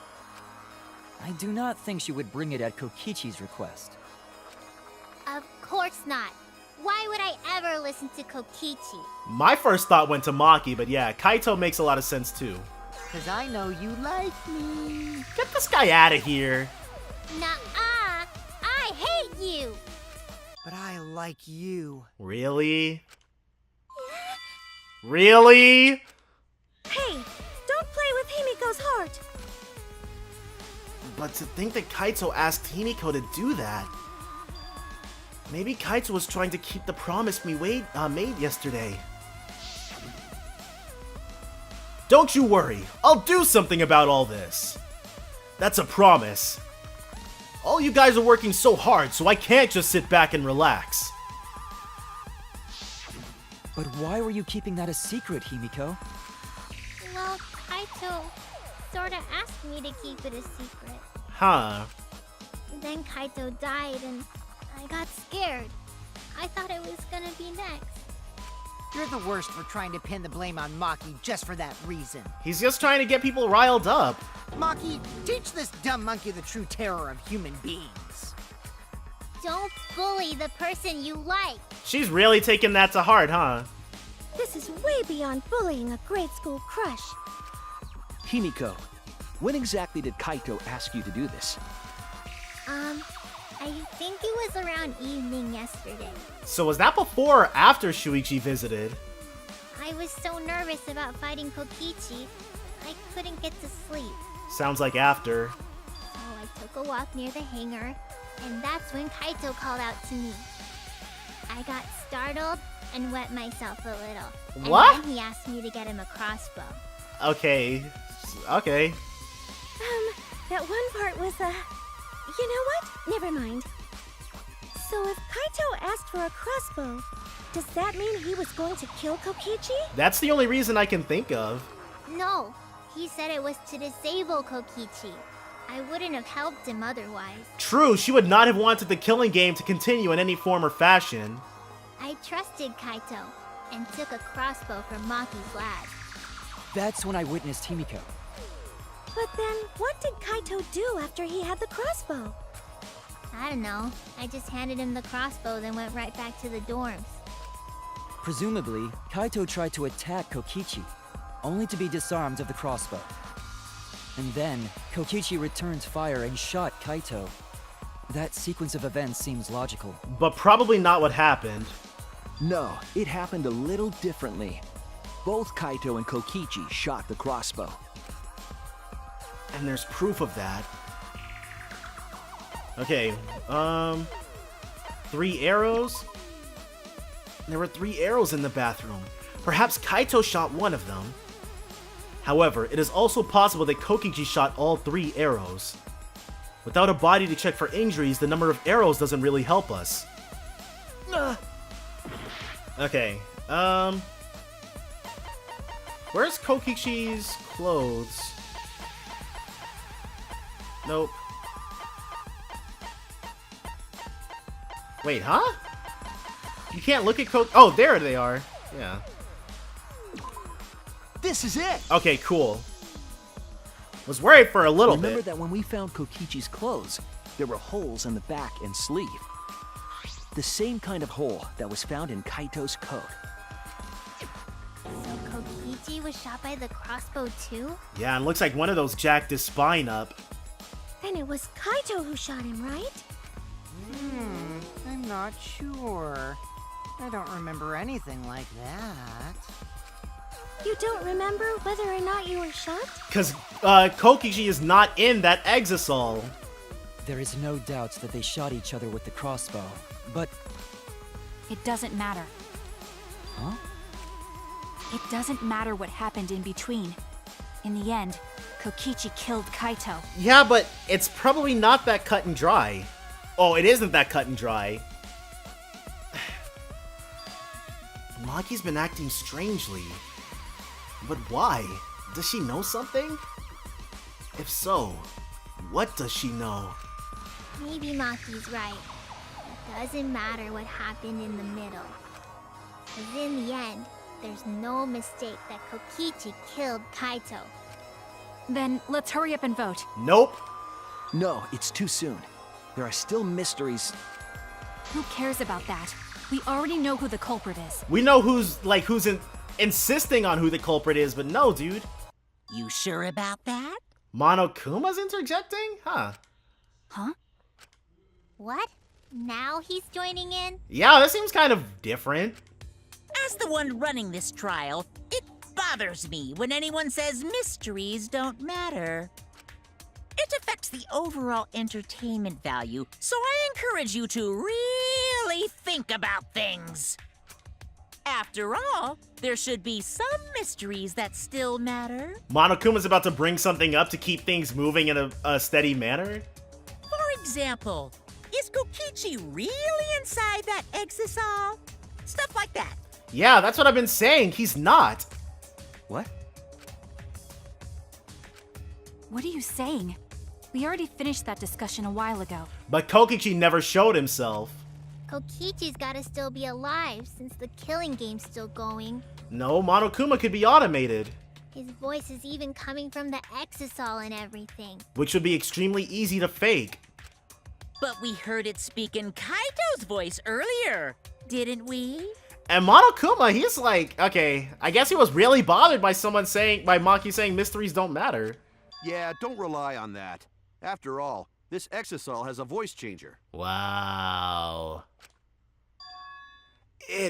I do not think she would bring it at Kokichi's request. Of course not. Why would I ever listen to Kokichi? My first thought went to Maki, but yeah, Kaito makes a lot of sense too. 'Cause I know you like me. Get this guy out of here. Nuh-uh. I hate you. But I like you. Really? Really? Hey, don't play with Himiko's heart. But to think that Kaito asked Himiko to do that. Maybe Kaito was trying to keep the promise we made yesterday. Don't you worry, I'll do something about all this. That's a promise. All you guys are working so hard, so I can't just sit back and relax. But why were you keeping that a secret, Himiko? Well, Kaito sorta asked me to keep it a secret. Huh. Then Kaito died and I got scared. I thought it was gonna be next. You're the worst for trying to pin the blame on Maki just for that reason. He's just trying to get people riled up. Maki, teach this dumb monkey the true terror of human beings. Don't bully the person you like. She's really taking that to heart, huh? This is way beyond bullying a grade school crush. Himiko, when exactly did Kaito ask you to do this? I think it was around evening yesterday. So was that before or after Shuichi visited? I was so nervous about fighting Kokichi, I couldn't get to sleep. Sounds like after. So I took a walk near the hangar, and that's when Kaito called out to me. I got startled and wet myself a little. What? And then he asked me to get him a crossbow. Okay. Okay. That one part was, you know what? Never mind. So if Kaito asked for a crossbow, does that mean he was going to kill Kokichi? That's the only reason I can think of. No, he said it was to disable Kokichi. I wouldn't have helped him otherwise. True, she would not have wanted the killing game to continue in any form or fashion. I trusted Kaito and took a crossbow from Maki's lab. That's when I witnessed Himiko. But then, what did Kaito do after he had the crossbow? I don't know. I just handed him the crossbow, then went right back to the dorms. Presumably, Kaito tried to attack Kokichi, only to be disarmed of the crossbow. And then, Kokichi returned fire and shot Kaito. That sequence of events seems logical. But probably not what happened. No, it happened a little differently. Both Kaito and Kokichi shot the crossbow. And there's proof of that. Okay, 3 arrows? There were 3 arrows in the bathroom. Perhaps Kaito shot one of them. However, it is also possible that Kokichi shot all 3 arrows. Without a body to check for injuries, the number of arrows doesn't really help us. Okay, where's Kokichi's clothes? Nope. Wait, huh? You can't look at Oh, there they are. Yeah. This is it! Okay, cool. Was worried for a little Remember bit. that when we found Kokichi's clothes, there were holes in the back and sleeve. The same kind of hole that was found in Kaito's coat. So Kokichi was shot by the crossbow too? Yeah, and looks like one of those jacked his spine up. Then it was Kaito who shot him, right? I'm not sure. I don't remember anything like that. You don't remember whether or not you were shot? Because Kokichi is not in that Exisal. There is no doubt that they shot each other with the crossbow, but... It doesn't matter. Huh? It doesn't matter what happened in between. In the end, Kokichi killed Kaito. Yeah, but it's probably not that cut and dry. Oh, it isn't that cut and dry. Maki's been acting strangely. But why? Does she know something? If so, what does she know? Maybe Maki's right. It doesn't matter what happened in the middle. Because in the end, there's no mistake that Kokichi killed Kaito. Then let's hurry up and vote. Nope. No, it's too soon. There are still mysteries. Who cares about that? We already know who the culprit is. We know who's insisting on who the culprit is, but no, dude. You sure about that? Monokuma's interjecting? Huh. Huh? What? Now he's joining in? Yeah, that seems kind of different. As the one running this trial, it bothers me when anyone says mysteries don't matter. It affects the overall entertainment value, so I encourage you to really think about things. After all, there should be some mysteries that still matter. Monokuma's about to bring something up to keep things moving in a steady manner. For example, is Kokichi really inside that Exisal? Stuff like that. Yeah, that's what I've been saying. He's not. What? What are you saying? We already finished that discussion a while ago. But Kokichi never showed himself. Kokichi's gotta still be alive since the killing game's still going. No, Monokuma could be automated, His voice is even coming from the Exisal and everything. which would be extremely easy to fake. But we heard it speak in Kaito's voice earlier, didn't we? And Monokuma, he's like, okay, I guess he was really bothered by Maki saying mysteries don't matter. Yeah, don't rely on that. After all, this Exisal has a voice changer. Wow.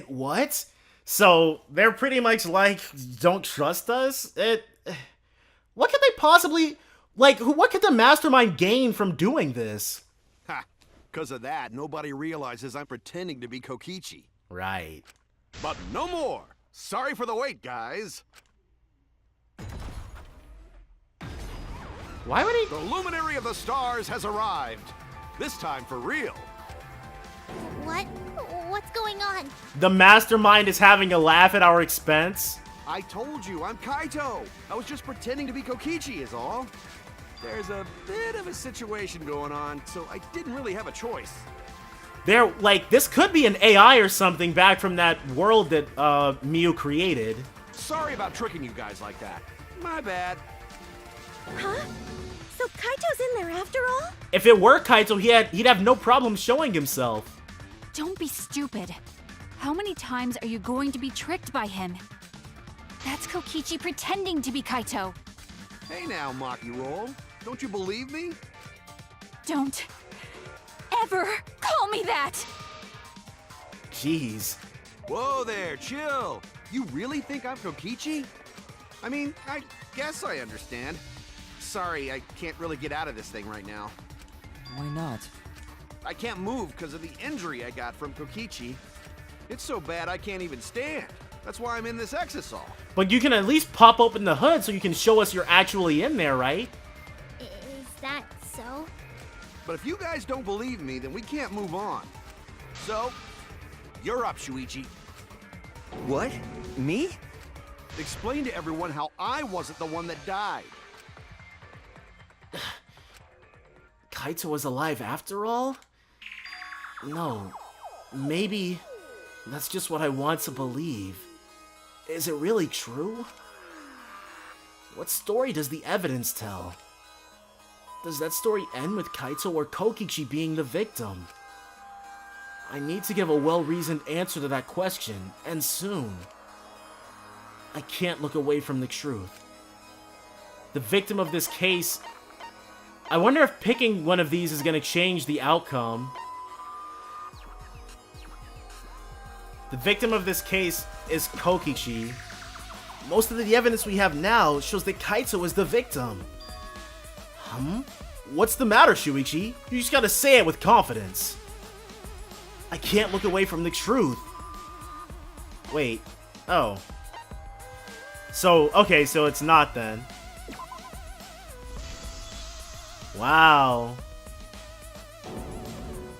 What? So, they're pretty much like, don't trust us? What could they possibly, what could the mastermind gain from doing this? Ha! Because of that, nobody realizes I'm pretending to be Kokichi. Right. But no more! Sorry for the wait, guys! Why would he? The luminary of the stars has arrived. This time for real. What? What's going on? The mastermind is having a laugh at our expense? I told you, I'm Kaito. I was just pretending to be Kokichi is all. There's a bit of a situation going on, so I didn't really have a choice. This could be an AI or something back from that world that, Miu created. Sorry about tricking you guys like that. My bad. Huh? So Kaito's in there after all? If it were Kaito, he'd have no problem showing himself. Don't be stupid. How many times are you going to be tricked by him? That's Kokichi pretending to be Kaito. Hey now, Maki Roll. Don't you believe me? Don't ever call me that! Jeez. Whoa there, chill. You really think I'm Kokichi? I mean, I guess I understand. Sorry, I can't really get out of this thing right now. Why not? I can't move because of the injury I got from Kokichi. It's so bad I can't even stand. That's why I'm in this Exisal. But you can at least pop open the hood so you can show us you're actually in there, right? Is that so? But if you guys don't believe me, then we can't move on. So, you're up, Shuichi. What? Me? Explain to everyone how I wasn't the one that died. Kaito was alive after all? No. Maybe that's just what I want to believe. Is it really true? What story does the evidence tell? Does that story end with Kaito or Kokichi being the victim? I need to give a well-reasoned answer to that question, and soon. I can't look away from the truth. The victim of this case... I wonder if picking one of these is going to change the outcome. The victim of this case is Kokichi. Most of the evidence we have now shows that Kaito is the victim. What's the matter, Shuichi? You just gotta say it with confidence. I can't look away from the truth. Wait. Oh. Okay, so it's not then. Wow.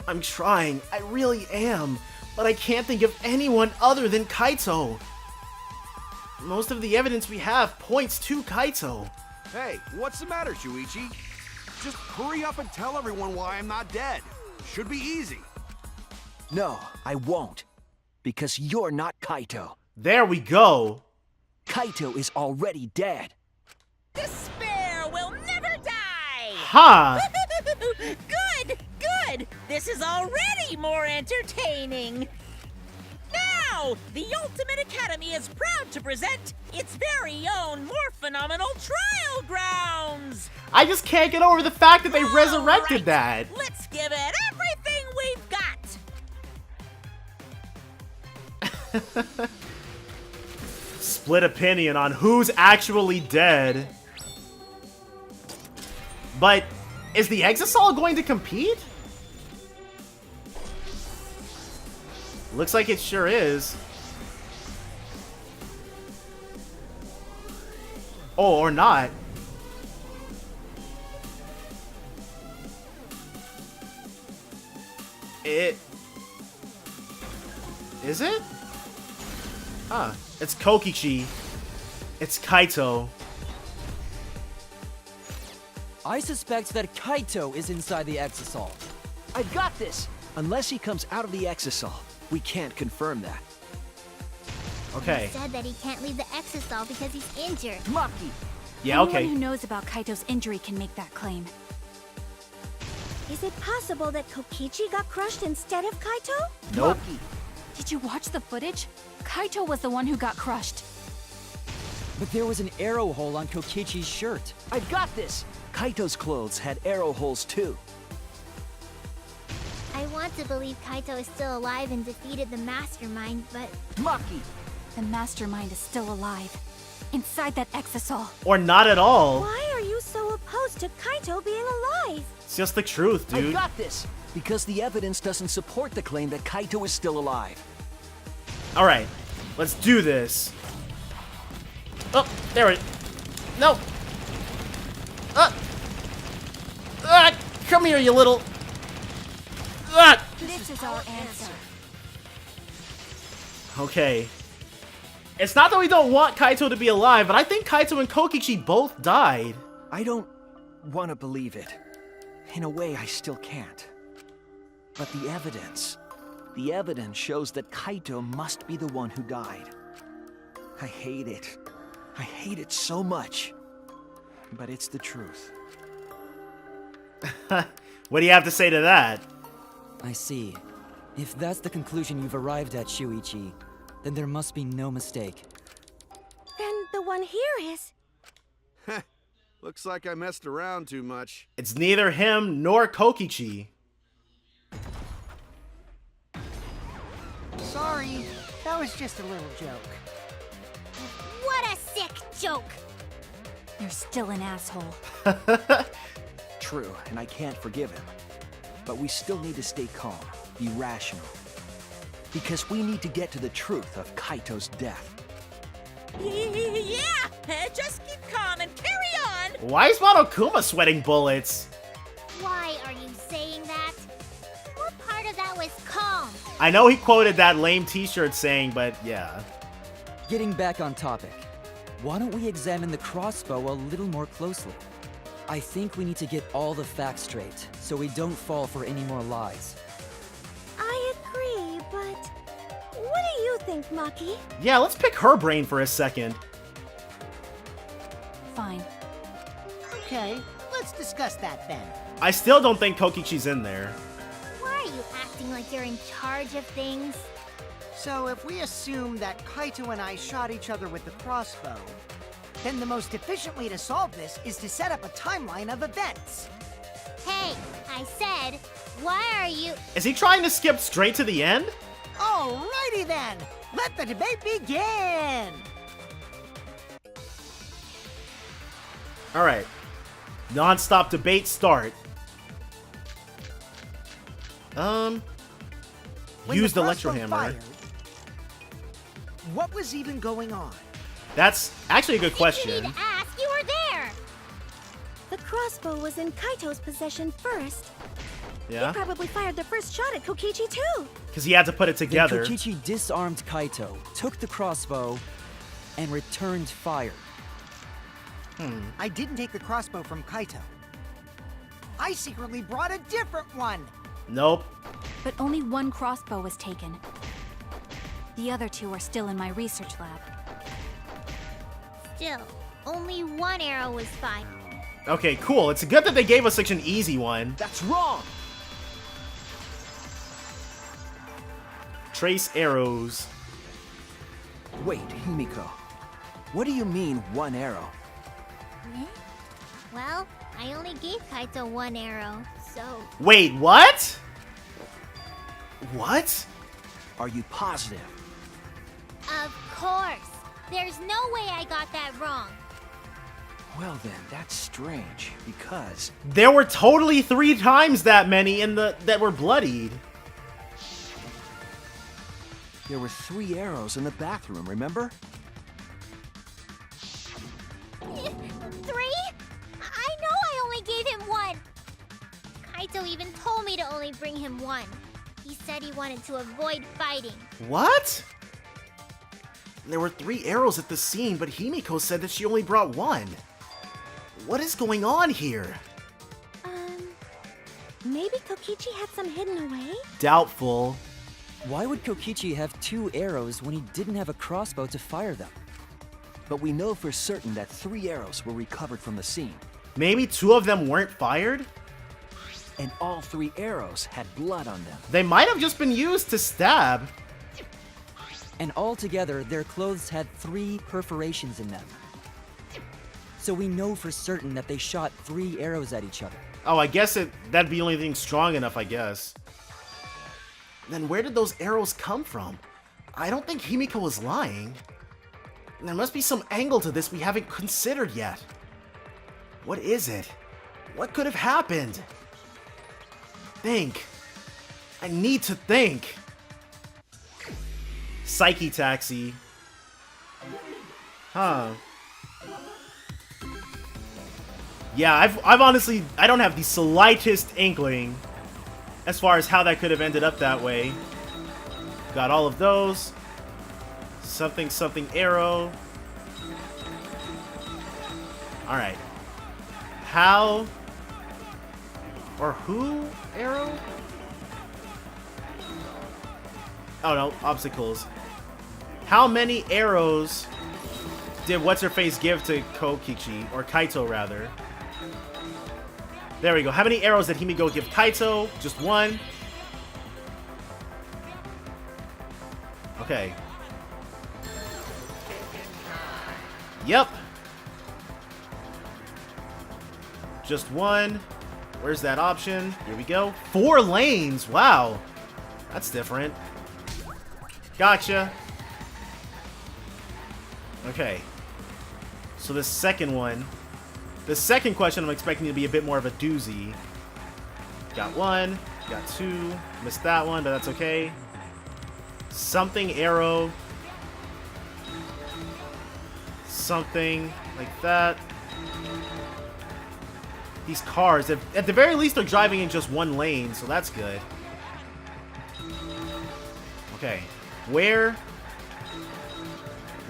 I'm trying. I really am. But I can't think of anyone other than Kaito. Most of the evidence we have points to Kaito. Hey, what's the matter, Shuichi? Just hurry up and tell everyone why I'm not dead. Should be easy. No, I won't. Because you're not Kaito. There we go. Kaito is already dead. Despair will never die! Ha! Good! This is already more entertaining! Now, now, the Ultimate Academy is proud to present its very own more phenomenal trial grounds! I just can't get over the fact that they All resurrected right, that. Let's give it everything we've got! Split opinion on who's actually dead. But is the Exisal going to compete? Looks like it sure is. Oh, or not. Is it? Huh. It's Kokichi. It's Kaito. I suspect that Kaito is inside the Exisal. I've got this! Unless he comes out of the Exisal, we can't confirm that. Okay. He said that he can't leave the Exisal because he's injured. Maki! Yeah, okay. Anyone who knows about Kaito's injury can make that claim. Is it possible that Kokichi got crushed instead of Kaito? Nope. Maki! Did you watch the footage? Kaito was the one who got crushed. But there was an arrow hole on Kokichi's shirt. I've got this! Kaito's clothes had arrow holes too. I want to believe Kaito is still alive and defeated the Mastermind, but Maki! The Mastermind is still alive. Inside that Exisal. Or not at all. why are you so opposed to Kaito being alive? It's just the truth, I've dude. got this! Because the evidence doesn't support the claim that Kaito is still alive. Alright, let's do this. Oh, there it. No. Come here, you little. This is our answer. Okay. It's not that we don't want Kaito to be alive, but I think Kaito and Kokichi both died. I don't want to believe it. In a way, I still can't. But the evidence shows that Kaito must be the one who died. I hate it. I hate it so much. But it's the truth. What do you have to say to that? I see. If that's the conclusion you've arrived at, Shuichi, then there must be no mistake. Then the one here is... Looks like I messed around too much. It's neither him nor Kokichi. Sorry, that was just a little joke. What a sick joke! You're still an asshole. True, and I can't forgive him. But we still need to stay calm, be rational. Because we need to get to the truth of Kaito's death. Yeah! Just keep calm and carry on! Why is Monokuma sweating bullets? Why are you saying that? What part of that was calm? I know he quoted that lame t-shirt saying, but yeah. Getting back on topic, why don't we examine the crossbow a little more closely? I think we need to get all the facts straight, so we don't fall for any more lies. I agree, but... What do you think, Maki? Yeah, let's pick her brain for a second. Fine. Okay, let's discuss that then. I still don't think Kokichi's in there. Why are you acting like you're in charge of things? So if we assume that Kaito and I shot each other with the crossbow, then the most efficient way to solve this is to set up a timeline of events. Hey, I said, why are you... Is he trying to skip straight to the end? Alrighty then, let the debate begin! Alright. Non-stop debate start. When Use the crossbow electrohammer. fired, what was even going on? That's actually a good You question. need to ask, you were there! The crossbow was in Kaito's possession first. Yeah? He probably fired the first shot at Kokichi too. Because he had to put it Then together. Kokichi disarmed Kaito, took the crossbow, and returned fire. I didn't take the crossbow from Kaito. I secretly brought a different one. Nope. But only one crossbow was taken. The other two are still in my research lab. Still, only one arrow was fired. Okay, cool. It's good that they gave us such an easy one. That's wrong! Trace arrows. Wait, Himiko. What do you mean, one arrow? Eh? Well, I only gave Kaito one arrow, so... Wait, what? What? Are you positive? Of course! There's no way I got that wrong. Well then, that's strange, because... There were totally 3 times that many that were bloodied. There were 3 arrows in the bathroom, remember? 3? I know I only gave him one! Kaito even told me to only bring him one. He said he wanted to avoid fighting. What? There were 3 arrows at the scene, but Himiko said that she only brought 1. What is going on here? Maybe Kokichi had some hidden away? Doubtful. Why would Kokichi have 2 arrows when he didn't have a crossbow to fire them? But we know for certain that 3 arrows were recovered from the scene. Maybe 2 of them weren't fired? And all 3 arrows had blood on them. They might have just been used to stab. And altogether, their clothes had 3 perforations in them. So we know for certain that they shot 3 arrows at each other. Oh, I guess that'd be the only thing strong enough, I guess. Then where did those arrows come from? I don't think Himiko was lying. There must be some angle to this we haven't considered yet. What is it? What could have happened? Think. I need to think. Psyche taxi. Huh. Yeah, I've honestly, I don't have the slightest inkling as far as how that could have ended up that way. Got all of those. Something, something, arrow. Alright. How or who arrow? Oh no, obstacles. How many arrows did What's-Her-Face give to Kokichi? Or Kaito, rather. There we go. How many arrows did Himiko give Kaito? Just 1. Okay. Yep. Just 1. Where's that option? Here we go. 4 lanes. Wow. That's different. Gotcha. Okay. So the second one. The second question I'm expecting to be a bit more of a doozy. Got 1. Got 2. Missed that one, but that's okay. Something arrow. Something like that. These cars, at the very least, they're driving in just 1 lane, so that's good. Okay. Where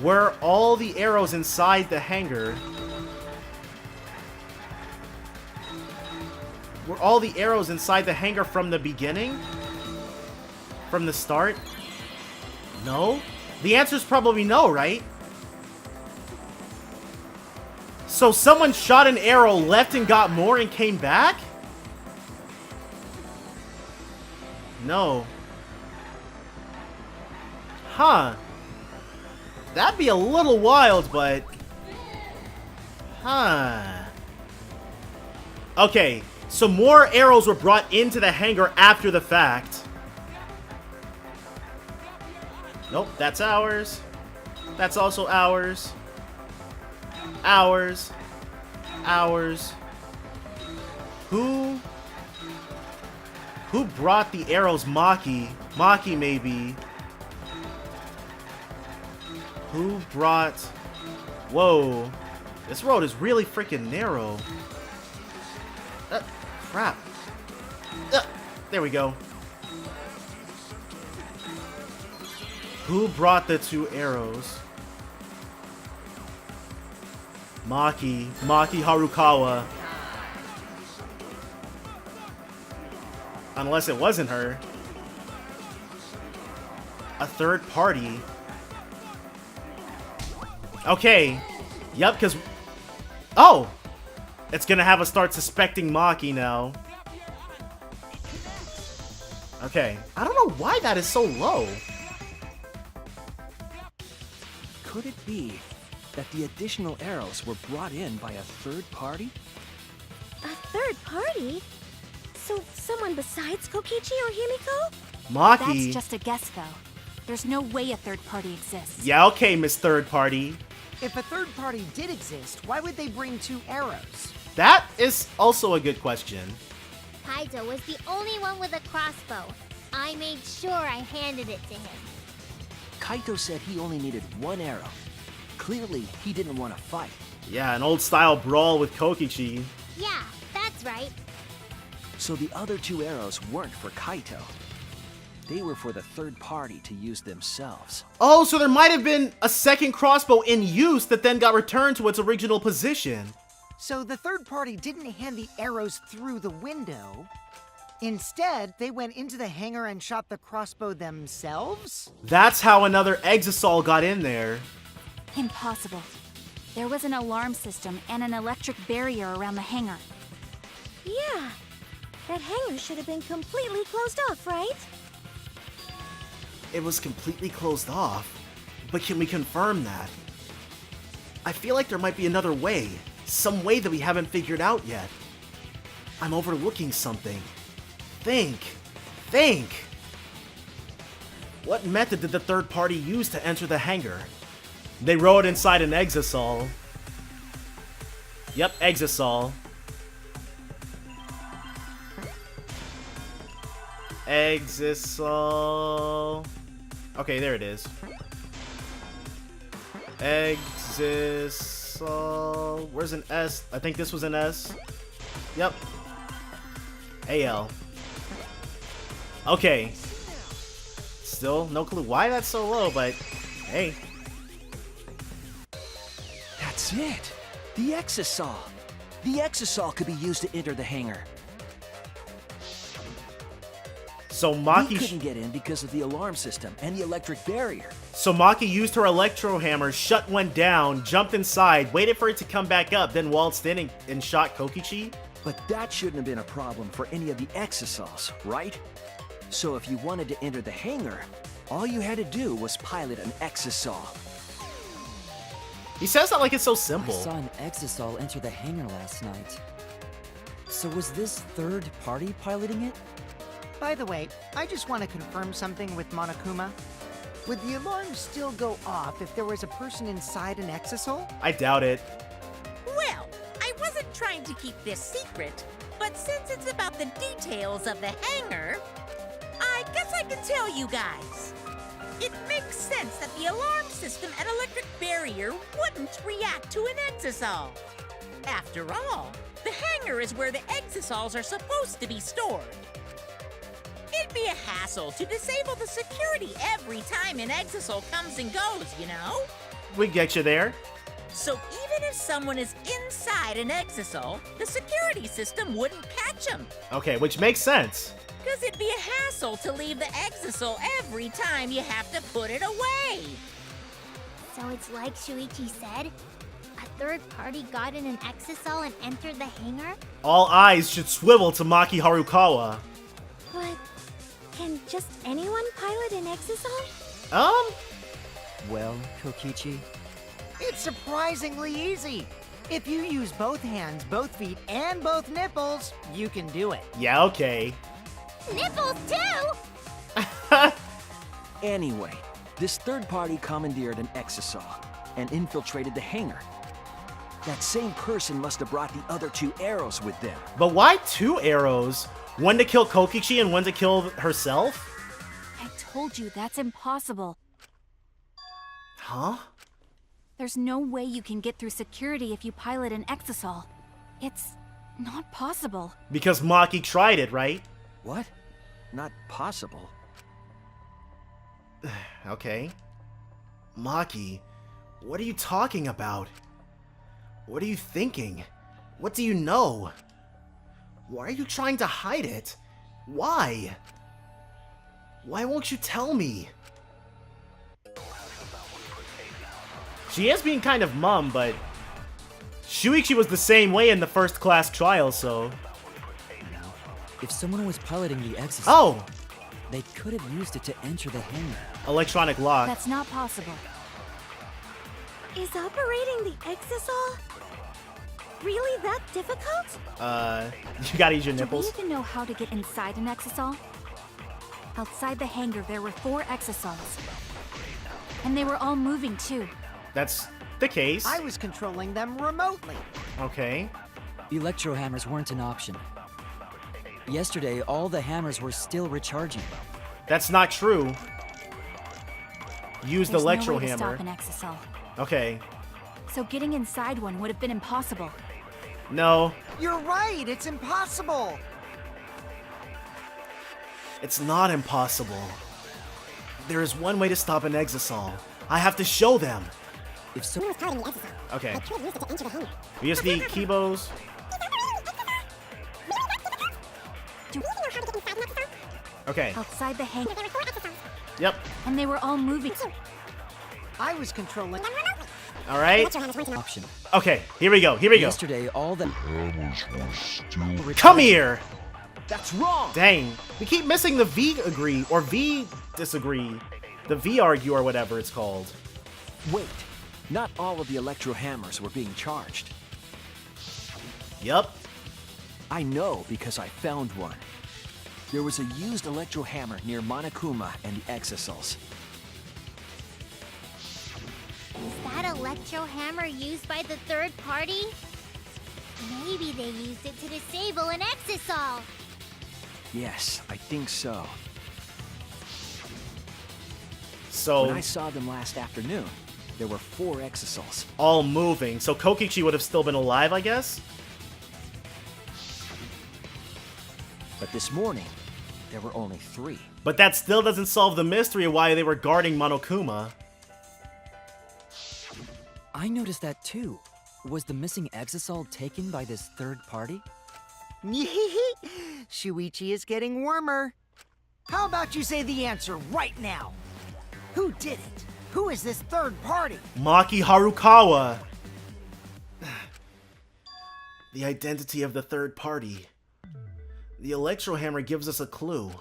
were all the arrows inside the hangar? Were all the arrows inside the hangar from the beginning? From the start? No? The answer is probably no, right? So someone shot an arrow, left and got more and came back? No. Huh. That'd be a little wild, but... Huh. Okay, so more arrows were brought into the hangar after the fact. Nope, that's ours. That's also ours. Ours. Ours. Who brought the arrows? Maki. Maki, maybe. Who brought... Whoa. This road is really freaking narrow. Crap. There we go. Who brought the 2 arrows? Maki. Maki Harukawa. Unless it wasn't her. A third party. Okay. Yep, because... Oh! It's gonna have us start suspecting Maki now. Okay. I don't know why that is so low. Could it be that the additional arrows were brought in by a third party? A third party? So someone besides Kokichi or Himiko? Maki. That's just a guess, though. There's no way a third party exists. Yeah, okay, Miss Third Party. If a third party did exist, why would they bring 2 arrows? That is also a good question. Kaito was the only one with a crossbow. I made sure I handed it to him. Kaito said he only needed 1 arrow. Clearly, he didn't want to fight. Yeah, an old style brawl with Kokichi. Yeah, that's right. So the other 2 arrows weren't for Kaito. They were for the third party to use themselves. Oh, so there might have been a second crossbow in use that then got returned to its original position. So the third party didn't hand the arrows through the window. Instead, they went into the hangar and shot the crossbow themselves? That's how another Exisal got in there. Impossible. There was an alarm system and an electric barrier around the hangar. Yeah. That hangar should have been completely closed off, right? It was completely closed off. But can we confirm that? I feel like there might be another way. Some way that we haven't figured out yet. I'm overlooking something. Think. What method did the third party use to enter the hangar? They rode inside an Exisal. Yep, Exisal. Exisal. Okay, there it is. Exisal. Where's an S? I think this was an S. Yep. AL. Okay. Still no clue why that's so low, but hey. That's it! The Exisal! The Exisal could be used to enter the hangar. So We Maki couldn't get in because of the alarm system and the electric barrier. So Maki used her electro hammer, shut one down, jumped inside, waited for it to come back up, then waltzed in and shot Kokichi? But that shouldn't have been a problem for any of the Exisals, right? So if you wanted to enter the hangar, all you had to do was pilot an Exisal. He says that like it's so I simple. saw an Exisal enter the hangar last night. So was this third party piloting it? By the way, I just want to confirm something with Monokuma. Would the alarm still go off if there was a person inside an Exisal? I doubt it. Well, I wasn't trying to keep this secret, but since it's about the details of the hangar, I guess I can tell you guys. It makes sense that the alarm system and electric barrier wouldn't react to an Exisal. After all, the hangar is where the Exisals are supposed to be stored. It'd be a hassle to disable the security every time an Exisal comes and goes, you know? We get you there. So even if someone is inside an Exisal, the security system wouldn't catch them. Okay, which makes sense. Because it'd be a hassle to leave the Exisal every time you have to put it away. So it's like Shuichi said? A third party got in an Exisal and entered the hangar? All eyes should swivel to Maki Harukawa. But can just anyone pilot an Exisal? Well, Kokichi, It's surprisingly easy. If you use both hands, both feet, and both nipples, you can do it. Yeah, okay. Nipples too! Anyway, this third party commandeered an Exisal and infiltrated the hangar. That same person must have brought the other 2 arrows with them. But why 2 arrows? One to kill Kokichi and one to kill herself? I told you that's impossible. Huh? There's no way you can get through security if you pilot an Exisal. It's not possible. Because Maki tried it, right? What? Not possible. Okay. Maki, what are you talking about? What are you thinking? What do you know? Why are you trying to hide it? Why? Why won't you tell me? She is being kind of mum, but Shuichi was the same way in the first class trial, so... if someone was piloting the Exisal, Oh! they could have used it to enter the hangar. Electronic lock. That's not possible. Is operating the Exisal really that difficult? You gotta use your Do we nipples. even know how to get inside an Exisal? Outside the hangar, there were 4 Exisals. And they were all moving too. That's the case. I was controlling them remotely. Okay. Electro hammers weren't an option. Yesterday, all the hammers were still recharging. That's not true. Use the There's electro no way hammer. to stop an Exisal. Okay. So getting inside one would have been impossible. No, You're right, it's impossible. it's not impossible. There is one way to stop an Exisal. I have to show them. If so, Okay. We just need Kibos. Okay. Outside the hangar, Yep. and they were all moving. I was controlling. All right. option. Okay. Here we go. Here we go. Yesterday, all the Come here. That's wrong! Dang. We keep missing the V agree or V disagree. The V argue or whatever it's called. Wait, not all of the electro hammers were being charged. Yup. I know because I found one. There was a used electro hammer near Monokuma and the Exisals. Is that electro hammer used by the third party? Maybe they used it to disable an Exisal. Yes, I think so. So When I saw them last afternoon, there were 4 Exisals. all moving. So Kokichi would have still been alive, I guess? But this morning, there were only 3. But that still doesn't solve the mystery of why they were guarding Monokuma. I noticed that too. Was the missing Exisal taken by this third party? Shuichi is getting warmer. How about you say the answer right now? Who did it? Who is this third party? Maki Harukawa. The identity of the third party. The electro hammer gives us a clue.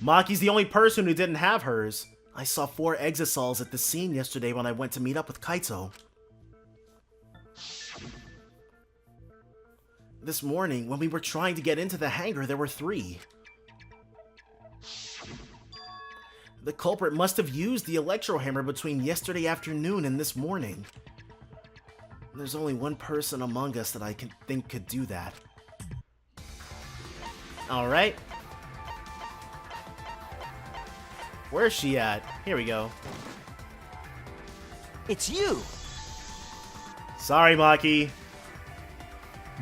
Maki's the only person who didn't have hers. I saw 4 Exisals at the scene yesterday when I went to meet up with Kaito. This morning, when we were trying to get into the hangar, there were 3. The culprit must have used the electro hammer between yesterday afternoon and this morning. There's only one person among us that I can think could do that. Alright. Where's she at? Here we go. It's you! Sorry, Maki.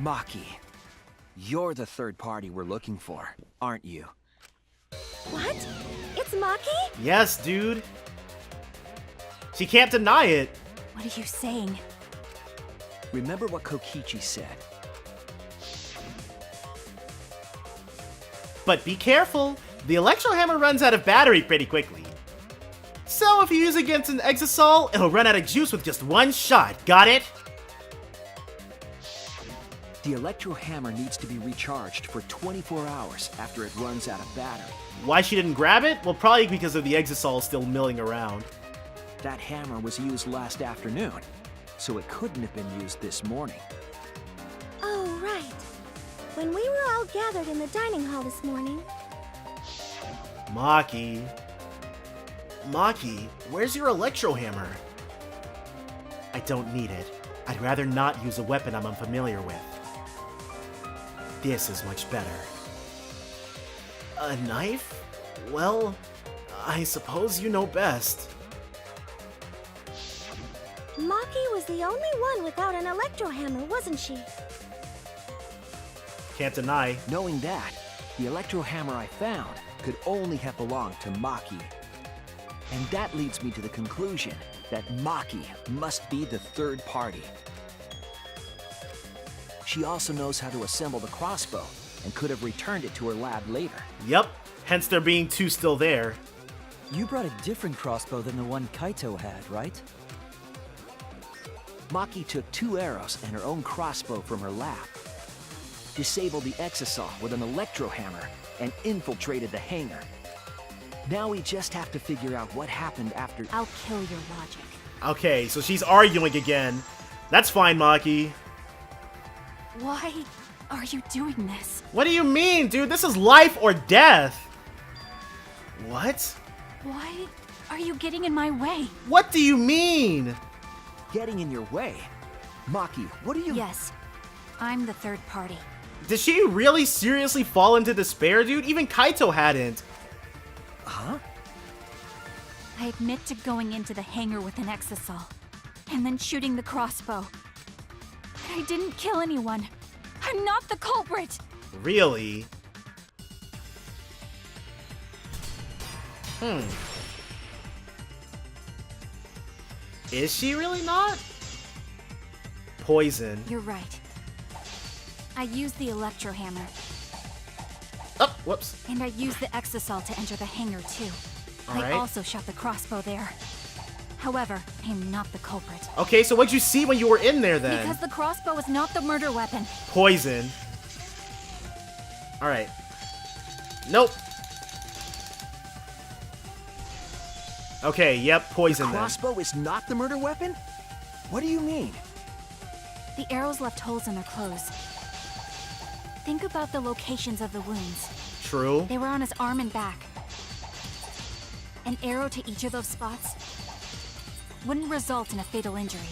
Maki. You're the third party we're looking for, aren't you? What? It's Maki? Yes, dude. She can't deny it. What are you saying? Remember what Kokichi said. But be careful. The electro hammer runs out of battery pretty quickly. So if you use it against an Exisal, it'll run out of juice with just one shot. Got it? The electro hammer needs to be recharged for 24 hours after it runs out of battery. Why she didn't grab it? Well, probably because of the Exisal still milling around. That hammer was used last afternoon, so it couldn't have been used this morning. Oh, right. When we were all gathered in the dining hall this morning. Maki. Maki, where's your electro hammer? I don't need it. I'd rather not use a weapon I'm unfamiliar with. This is much better. A knife? Well, I suppose you know best. Maki was the only one without an electro hammer, wasn't she? Can't deny. Knowing that, the electro hammer I found could only have belonged to Maki. And that leads me to the conclusion that Maki must be the third party. She also knows how to assemble the crossbow and could have returned it to her lab later. Yep, hence there being 2 still there. You brought a different crossbow than the one Kaito had, right? Maki took 2 arrows and her own crossbow from her lab, disabled the Exisal with an electro hammer, and infiltrated the hangar. Now we just have to figure out what happened after. I'll kill your logic. Okay, so she's arguing again. That's fine, Maki. Why are you doing this? What do you mean, dude? This is life or death. What? Why are you getting in my way? What do you mean? Getting in your way? Maki, what are you... Yes, I'm the third party. Did she really seriously fall into despair, dude? Even Kaito hadn't. Huh? I admit to going into the hangar with an Exisal, and then shooting the crossbow. But I didn't kill anyone. I'm not the culprit! Really? Is she really not? Poison. You're right. I used the electro hammer, Oh, whoops. and I used the Exisal to enter the hangar too. Alright. I also shot the crossbow there. However, I'm not the culprit. Okay, so what'd you see when you were in there then? Because the crossbow is not the murder weapon. Poison. Alright. Nope. Okay, yep, poison then. Crossbow is not the murder weapon? What do you mean? The arrows left holes in their clothes. Think about the locations of the wounds. True. They were on his arm and back. An arrow to each of those spots wouldn't result in a fatal injury.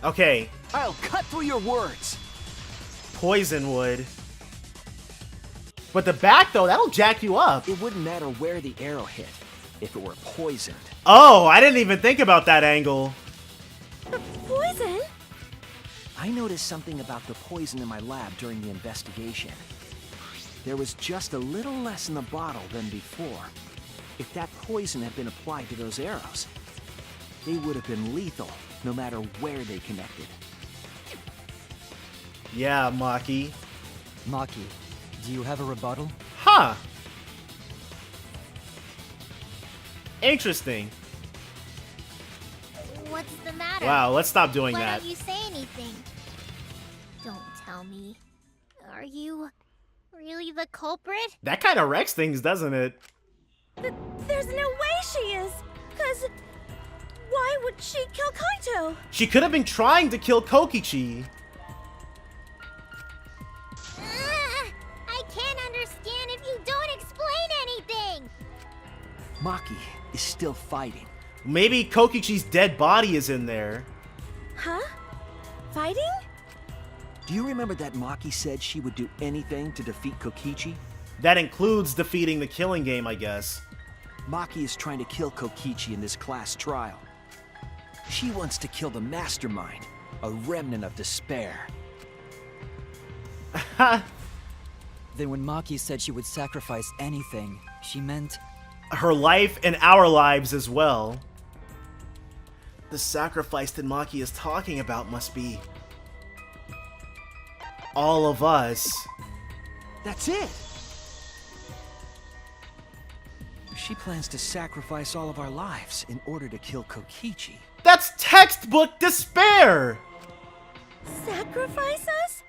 Okay, I'll cut through your words. poison would. But the back though, that'll jack you up. It wouldn't matter where the arrow hit if it were poisoned. Oh, I didn't even think about that angle. Poison? I noticed something about the poison in my lab during the investigation. There was just a little less in the bottle than before. If that poison had been applied to those arrows, they would have been lethal, no matter where they connected. Yeah, Maki. Maki, do you have a rebuttal? Huh. Interesting. What's the matter? Wow, let's stop doing Why that. don't you say anything? Don't tell me. Are you really the culprit? That kind of wrecks things, doesn't it? There's no way she is! Cause... why would she kill Kaito? She could have been trying to kill Kokichi. I can't understand if you don't explain anything! Maki is still fighting. Maybe Kokichi's dead body is in there. Huh? Fighting? Do you remember that Maki said she would do anything to defeat Kokichi? That includes defeating the killing game, I guess. Maki is trying to kill Kokichi in this class trial. She wants to kill the mastermind, a remnant of despair. Then when Maki said she would sacrifice anything, she meant... Her life and our lives as well. The sacrifice that Maki is talking about must be... all of us. That's it! She plans to sacrifice all of our lives in order to kill Kokichi. That's textbook despair! Sacrifice us?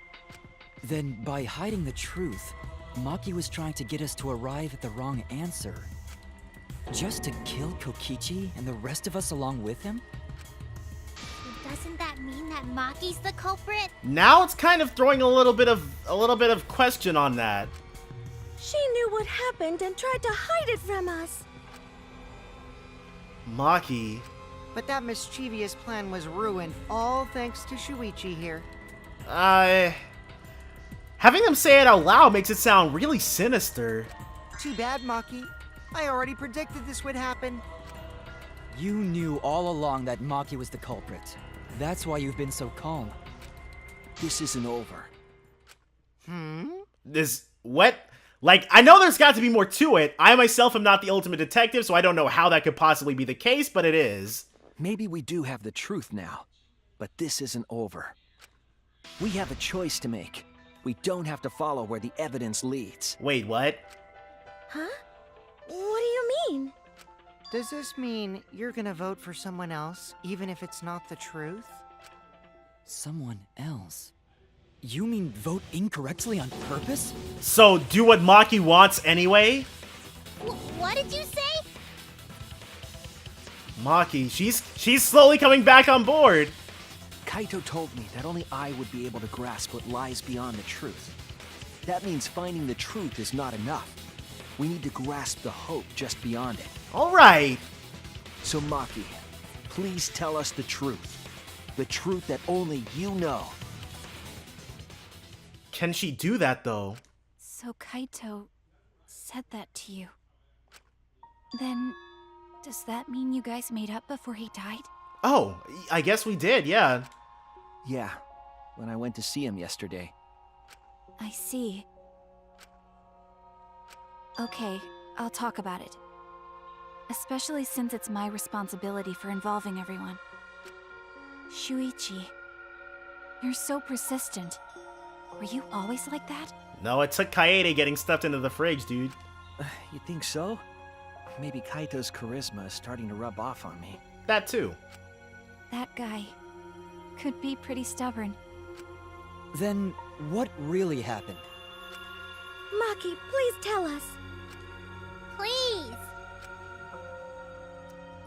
Then, by hiding the truth, Maki was trying to get us to arrive at the wrong answer. Just to kill Kokichi and the rest of us along with him? Doesn't that mean that Maki's the culprit? Now it's kind of throwing a little bit of question on that. She knew what happened and tried to hide it from us. Maki. But that mischievous plan was ruined, all thanks to Shuichi here. Having them say it out loud makes it sound really sinister. Too bad, Maki. I already predicted this would happen. You knew all along that Maki was the culprit. That's why you've been so calm. This isn't over. This what? Like, I know there's got to be more to it. I myself am not the ultimate detective, so I don't know how that could possibly be the case, but it is. Maybe we do have the truth now, but this isn't over. We have a choice to make. We don't have to follow where the evidence leads. Wait, what? Huh? What do you mean? Does this mean you're gonna vote for someone else, even if it's not the truth? Someone else? You mean vote incorrectly on purpose? So, do what Maki wants anyway? What did you say? Maki, she's slowly coming back on board. Kaito told me that only I would be able to grasp what lies beyond the truth. That means finding the truth is not enough. We need to grasp the hope just beyond it. All right. So Maki, please tell us the truth. The truth that only you know. Can she do that, though? So Kaito said that to you. Then, does that mean you guys made up before he died? Oh, I guess we did, yeah. Yeah, when I went to see him yesterday. I see. Okay, I'll talk about it. Especially since it's my responsibility for involving everyone. Shuichi, you're so persistent. Were you always like that? No, it took Kaede getting stuffed into the fridge, dude. You think so? Maybe Kaito's charisma is starting to rub off on me. That too. That guy could be pretty stubborn. Then, what really happened? Maki, please tell us. Please.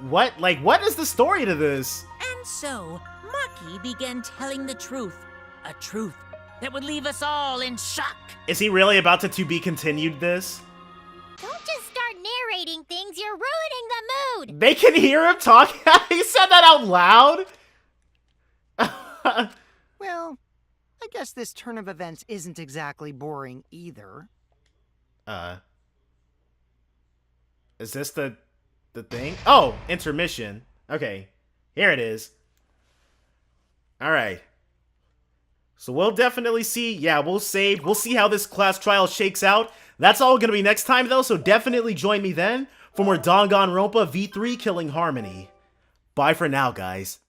What? Like, what is the story to this? And so, Maki began telling the truth. A truth that would leave us all in shock. Is he really about to be continued this? Don't just start narrating things, you're ruining the mood! They can hear him talk? He said that out loud? Well, I guess this turn of events isn't exactly boring either. Is this the thing? Oh, intermission. Okay, here it is. All right. So we'll definitely see. Yeah, we'll save. We'll see how this class trial shakes out. That's all gonna be next time, though, so definitely join me then for more Danganronpa V3 Killing Harmony. Bye for now, guys.